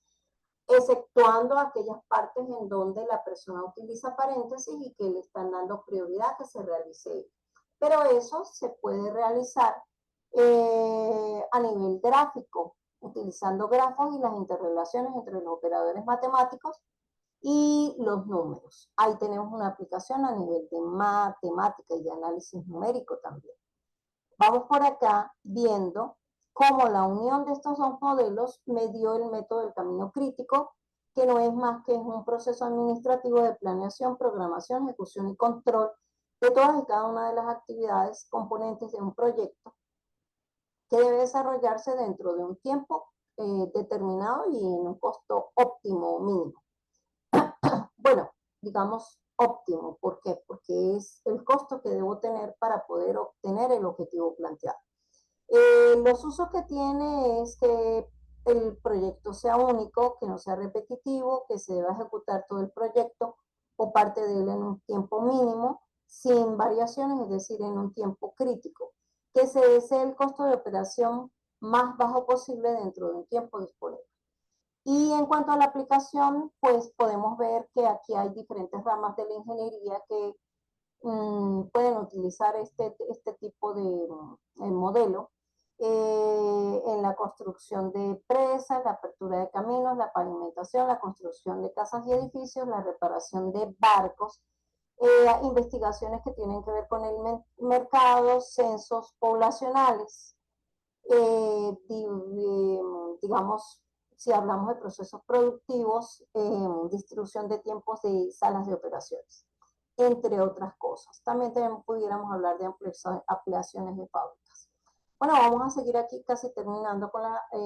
exceptuando aquellas partes en donde la persona utiliza paréntesis y que le están dando prioridad que se realice. Pero eso se puede realizar a nivel gráfico, utilizando grafos y las interrelaciones entre los operadores matemáticos y los números. Ahí tenemos una aplicación a nivel de matemática y de análisis numérico también. Vamos por acá viendo cómo la unión de estos dos modelos me dio el método del camino crítico, que no es más que un proceso administrativo de planeación, programación, ejecución y control de todas y cada una de las actividades componentes de un proyecto que debe desarrollarse dentro de un tiempo determinado y en un costo óptimo mínimo. Bueno, digamos óptimo, ¿por qué? Porque es el costo que debo tener para poder obtener el objetivo planteado. Los usos que tiene es que el proyecto sea único, que no sea repetitivo, que se deba ejecutar todo el proyecto o parte de él en un tiempo mínimo, sin variaciones, es decir, en un tiempo crítico, que se desee el costo de operación más bajo posible dentro de un tiempo disponible. Y en cuanto a la aplicación, pues podemos ver que aquí hay diferentes ramas de la ingeniería que pueden utilizar este tipo de modelo en la construcción de presas, la apertura de caminos, la pavimentación, la construcción de casas y edificios, la reparación de barcos, investigaciones que tienen que ver con el mercado, censos poblacionales, digamos, si hablamos de procesos productivos, distribución de tiempos de salas de operaciones, entre otras cosas. También pudiéramos hablar de ampliaciones de fábricas. Bueno, vamos a seguir aquí casi terminando con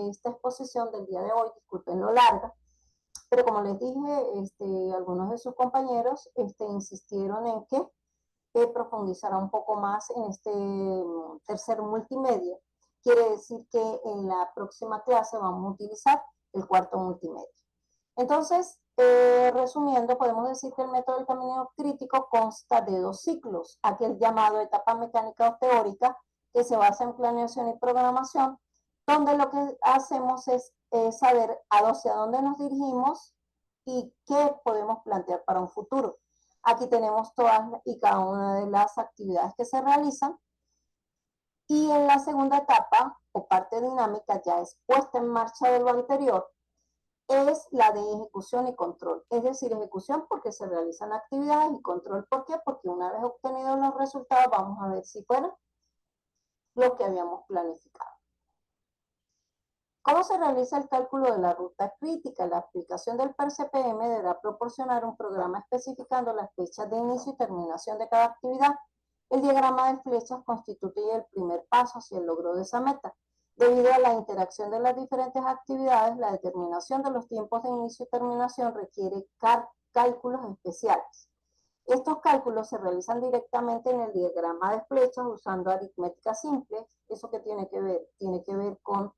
esta exposición del día de hoy. Disculpen lo larga, pero como les dije, algunos de sus compañeros insistieron en que profundizará un poco más en este tercer multimedia. Quiere decir que en la próxima clase vamos a utilizar el cuarto multimedia. Entonces, resumiendo, podemos decir que el método del camino crítico consta de dos ciclos, aquel llamado etapa mecánica o teórica, que se basa en planeación y programación, donde lo que hacemos es saber hacia dónde nos dirigimos y qué podemos plantear para un futuro. Aquí tenemos todas y cada una de las actividades que se realizan. Y en la segunda etapa, o parte dinámica, ya es puesta en marcha de lo anterior, es la de ejecución y control. Es decir, ejecución porque se realizan actividades y control, ¿por qué? Porque una vez obtenidos los resultados, vamos a ver si fueron lo que habíamos planificado. ¿Cómo se realiza el cálculo de la ruta crítica? La aplicación del PERCPM deberá proporcionar un programa especificando las fechas de inicio y terminación de cada actividad. El diagrama de flechas constituye el primer paso hacia el logro de esa meta. Debido a la interacción de las diferentes actividades, la determinación de los tiempos de inicio y terminación requiere cálculos especiales. Estos cálculos se realizan directamente en el diagrama de flechas usando aritmética simple. ¿Eso qué tiene que ver? Tiene que ver con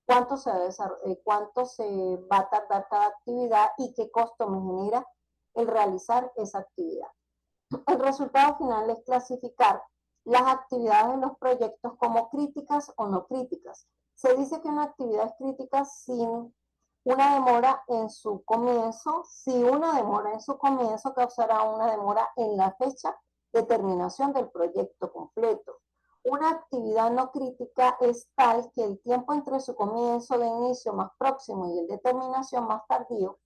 cuánto se va a tardar cada actividad y qué costo me genera el realizar esa actividad. El resultado final es clasificar las actividades de los proyectos como críticas o no críticas. Se dice que una actividad es crítica sin una demora en su comienzo, si una demora en su comienzo causará una demora en la fecha de terminación del proyecto completo. Una actividad no crítica es tal que el tiempo entre su comienzo de inicio más próximo y el de terminación más tardío,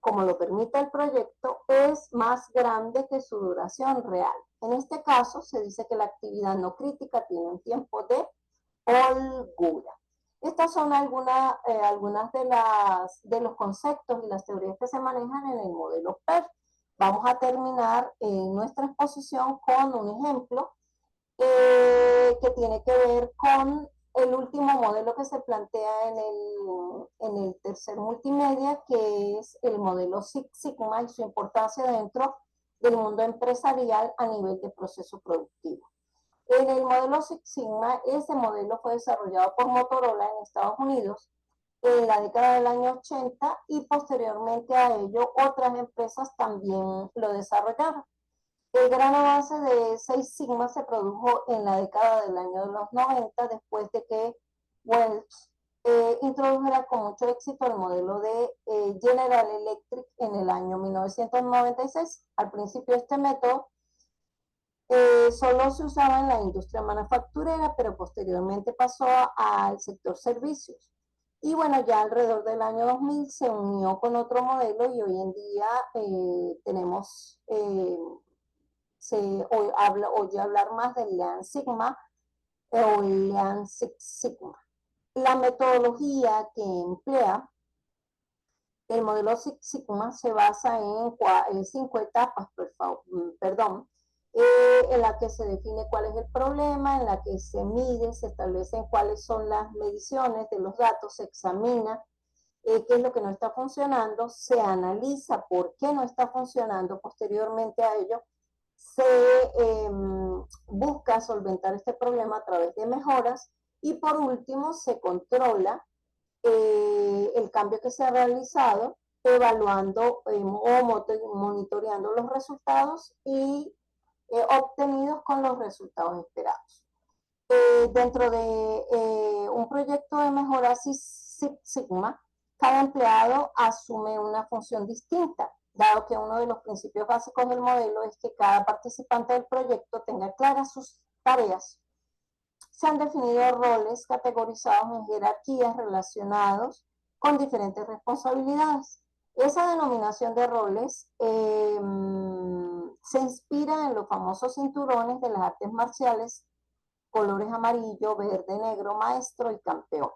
como lo permite el proyecto, es más grande que su duración real. En este caso, se dice que la actividad no crítica tiene un tiempo de holgura. Estas son algunas de los conceptos y las teorías que se manejan en el modelo PER. Vamos a terminar nuestra exposición con un ejemplo que tiene que ver con el último modelo que se plantea en el tercer multimedia, que es el modelo Six Sigma y su importancia dentro del mundo empresarial a nivel de proceso productivo. En el modelo Six Sigma, ese modelo fue desarrollado por Motorola en Estados Unidos en la década del año 80 y posteriormente a ello otras empresas también lo desarrollaron. El gran avance de Six Sigma se produjo en la década del año de los 90, después de que Welch introdujera con mucho éxito el modelo de General Electric en el año 1996. Al principio este método solo se usaba en la industria manufacturera, pero posteriormente pasó al sector servicios. Y bueno, ya alrededor del año 2000 se unió con otro modelo y hoy en día tenemos, oye hablar más del Lean Sigma o Lean Six Sigma. La metodología que emplea el modelo Six Sigma se basa en 5 etapas, perdón, en la que se define cuál es el problema, en la que se mide, se establecen cuáles son las mediciones de los datos, se examina qué es lo que no está funcionando, se analiza por qué no está funcionando, posteriormente a ello se busca solventar este problema a través de mejoras y por último se controla el cambio que se ha realizado, evaluando o monitoreando los resultados y obtenidos con los resultados esperados. Dentro de un proyecto de mejora Six Sigma, cada empleado asume una función distinta, dado que uno de los principios básicos del modelo es que cada participante del proyecto tenga claras sus tareas. Se han definido roles categorizados en jerarquías relacionados con diferentes responsabilidades. Esa denominación de roles se inspira en los famosos cinturones de las artes marciales, colores amarillo, verde, negro, maestro y campeón.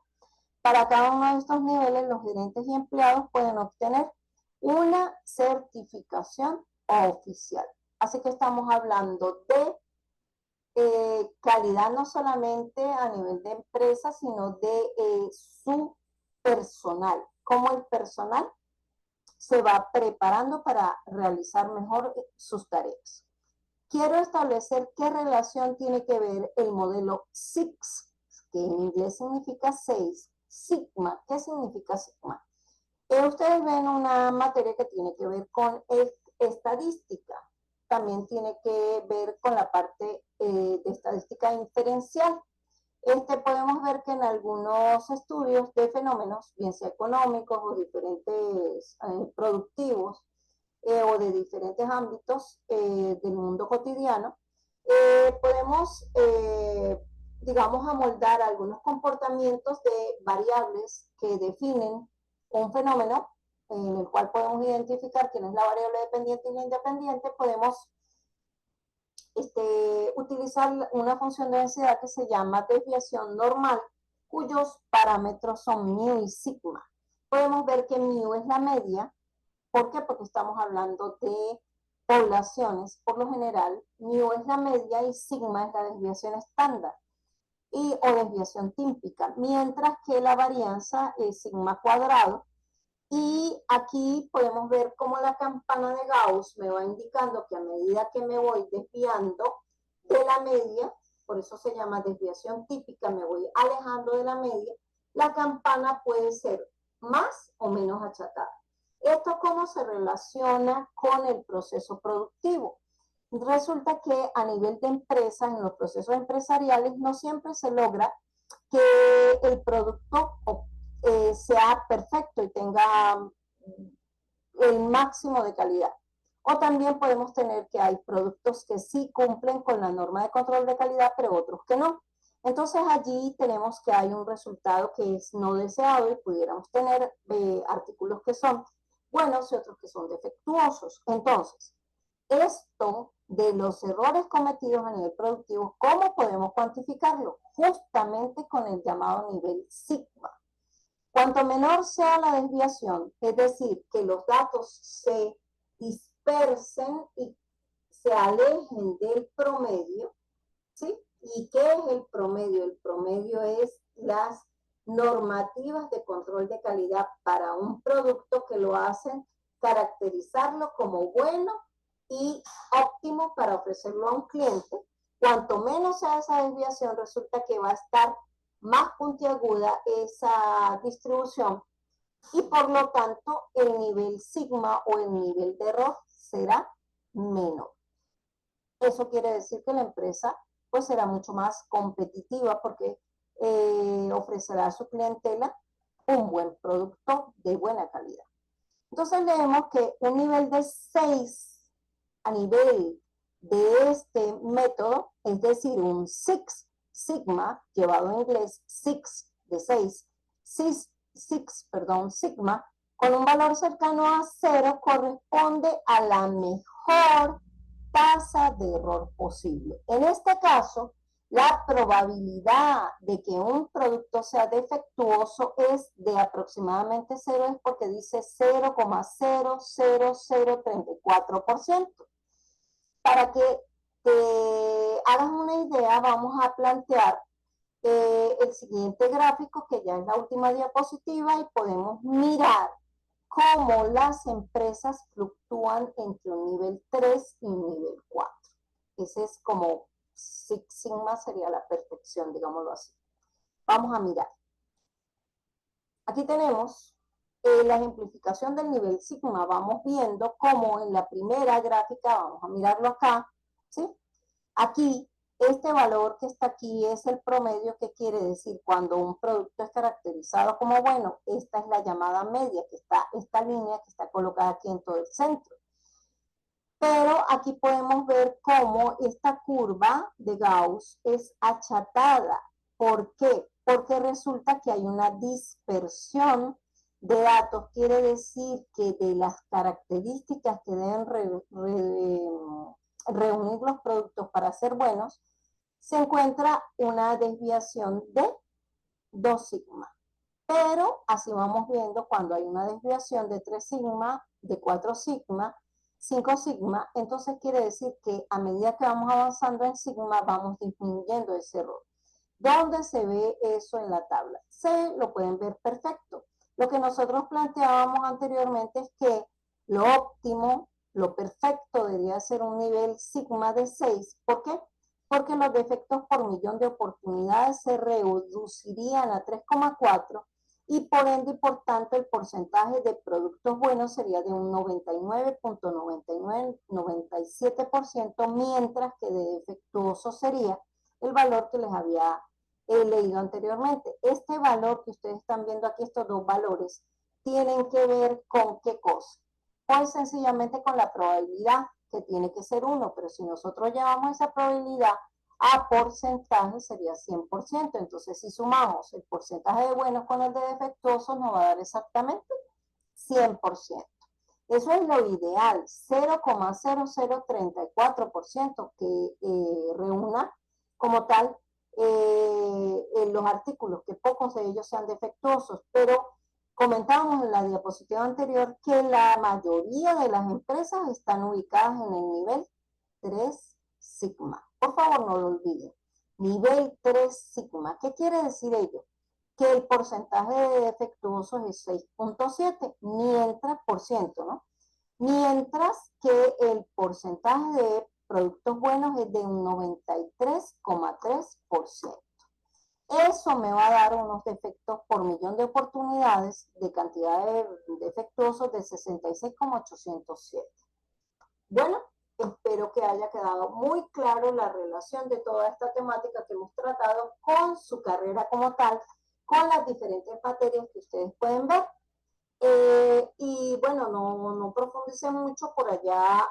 Para cada uno de estos niveles, los gerentes y empleados pueden obtener una certificación oficial. Así que estamos hablando de calidad no solamente a nivel de empresa, sino de su personal, cómo el personal se va preparando para realizar mejor sus tareas. Quiero establecer qué relación tiene que ver el modelo Six, que en inglés significa 6, Sigma. ¿Qué significa Sigma? Ustedes ven una materia que tiene que ver con estadística. También tiene que ver con la parte de estadística inferencial. Podemos ver que en algunos estudios de fenómenos, bien sea económicos o diferentes productivos, o de diferentes ámbitos del mundo cotidiano, podemos, digamos, amoldar algunos comportamientos de variables que definen un fenómeno en el cual podemos identificar quién es la variable dependiente y la independiente. Podemos utilizar una función de densidad que se llama desviación normal, cuyos parámetros son mu y sigma. Podemos ver que mu es la media. ¿Por qué? Porque estamos hablando de poblaciones. Por lo general, mu es la media y sigma es la desviación estándar o desviación típica, mientras que la varianza es sigma cuadrado. Y aquí podemos ver cómo la campana de Gauss me va indicando que a medida que me voy desviando de la media, por eso se llama desviación típica, me voy alejando de la media, la campana puede ser más o menos achatada. ¿Esto cómo se relaciona con el proceso productivo? Resulta que a nivel de empresas, en los procesos empresariales, no siempre se logra que el producto sea perfecto y tenga el máximo de calidad. O también podemos tener que hay productos que sí cumplen con la norma de control de calidad, pero otros que no. Entonces allí tenemos que hay un resultado que es no deseado y pudiéramos tener artículos que son buenos y otros que son defectuosos. Entonces, esto de los errores cometidos a nivel productivo, ¿cómo podemos cuantificarlo? Justamente con el llamado nivel sigma. Cuanto menor sea la desviación, es decir, que los datos se dispersen y se alejen del promedio, ¿sí? ¿Y qué es el promedio? El promedio es las normativas de control de calidad para un producto que lo hacen caracterizarlo como bueno y óptimo para ofrecerlo a un cliente. Cuanto menos sea esa desviación, resulta que va a estar más puntiaguda esa distribución y por lo tanto el nivel sigma o el nivel de error será menor. Eso quiere decir que la empresa pues será mucho más competitiva porque ofrecerá a su clientela un buen producto de buena calidad. Entonces leemos que un nivel de 6 a nivel de este método, es decir, un Six Sigma, llevado en inglés Six de 6, sigma, con un valor cercano a 0 corresponde a la mejor tasa de error posible. En este caso, la probabilidad de que un producto sea defectuoso es de aproximadamente 0, es porque dice 0,00034%. Para que te hagas una idea, vamos a plantear el siguiente gráfico, que ya es la última diapositiva, y podemos mirar cómo las empresas fluctúan entre un nivel 3 y un nivel 4. Ese es como Six Sigma, sería la perfección, digámoslo así. Vamos a mirar. Aquí tenemos la ejemplificación del nivel sigma. Vamos viendo cómo en la primera gráfica, vamos a mirarlo acá, ¿sí? Aquí, este valor que está aquí es el promedio, que quiere decir cuando un producto es caracterizado como bueno. Esta es la llamada media, que está esta línea que está colocada aquí en todo el centro. Pero aquí podemos ver cómo esta curva de Gauss es achatada. ¿Por qué? Porque resulta que hay una dispersión de datos. Quiere decir que de las características que deben reunir los productos para ser buenos, se encuentra una desviación de 2 sigma. Pero así vamos viendo cuando hay una desviación de 3 sigma, de 4 sigma, 5 sigma, entonces quiere decir que a medida que vamos avanzando en sigma, vamos disminuyendo ese error. ¿Dónde se ve eso en la tabla? Se lo pueden ver perfecto. Lo que nosotros planteábamos anteriormente es que lo óptimo, lo perfecto, debería ser un nivel sigma de 6. ¿Por qué? Porque los defectos por millón de oportunidades se reducirían a 3,4, y por ende y por tanto el porcentaje de productos buenos sería de un 99.9997%, mientras que de defectuoso sería el valor que les había leído anteriormente. Este valor que ustedes están viendo aquí, estos dos valores, tienen que ver con qué cosa. Pues sencillamente con la probabilidad, que tiene que ser 1, pero si nosotros llevamos esa probabilidad a porcentaje, sería 100%. Entonces, si sumamos el porcentaje de buenos con el de defectuosos, nos va a dar exactamente 100%. Eso es lo ideal, 0,0034% que reúna como tal los artículos, que pocos de ellos sean defectuosos, pero comentábamos en la diapositiva anterior que la mayoría de las empresas están ubicadas en el nivel 3 sigma. Por favor, no lo olviden. Nivel 3 sigma. ¿Qué quiere decir ello? Que el porcentaje de defectuosos es 6,7, mientras, por ciento, ¿no? Mientras que el porcentaje de productos buenos es de un 93,3%. Eso me va a dar unos defectos por millón de oportunidades de cantidad de defectuosos de 66,807. Bueno, espero que haya quedado muy claro la relación de toda esta temática que hemos tratado con su carrera como tal, con las diferentes materias que ustedes pueden ver. Y bueno, no profundicé mucho por allá.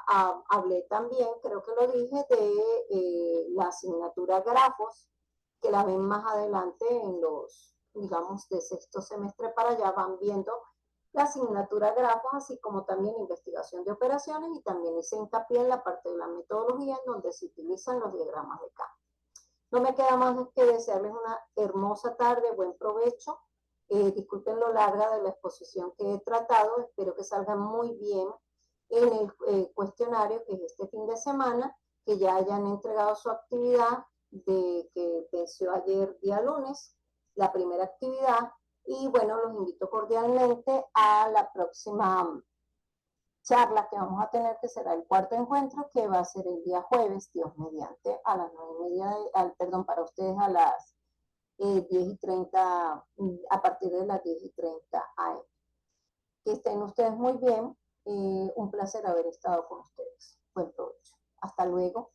Hablé también, creo que lo dije, de la asignatura grafos, que la ven más adelante en los, digamos, de sexto semestre para allá, van viendo la asignatura grafos, así como también investigación de operaciones, y también hice hincapié en la parte de la metodología, en donde se utilizan los diagramas de campo. No me queda más que desearles una hermosa tarde, buen provecho. Disculpen lo larga de la exposición que he tratado, espero que salgan muy bien en el cuestionario, que es este fin de semana, que ya hayan entregado su actividad que venció ayer día lunes, la primera actividad, y bueno, los invito cordialmente a la próxima charla que vamos a tener, que será el cuarto encuentro, que va a ser el día jueves, Dios mediante, a las 9:30, perdón, para ustedes a las 10:30, a partir de las 10:30 AM. Que estén ustedes muy bien, un placer haber estado con ustedes. Buen provecho. Hasta luego.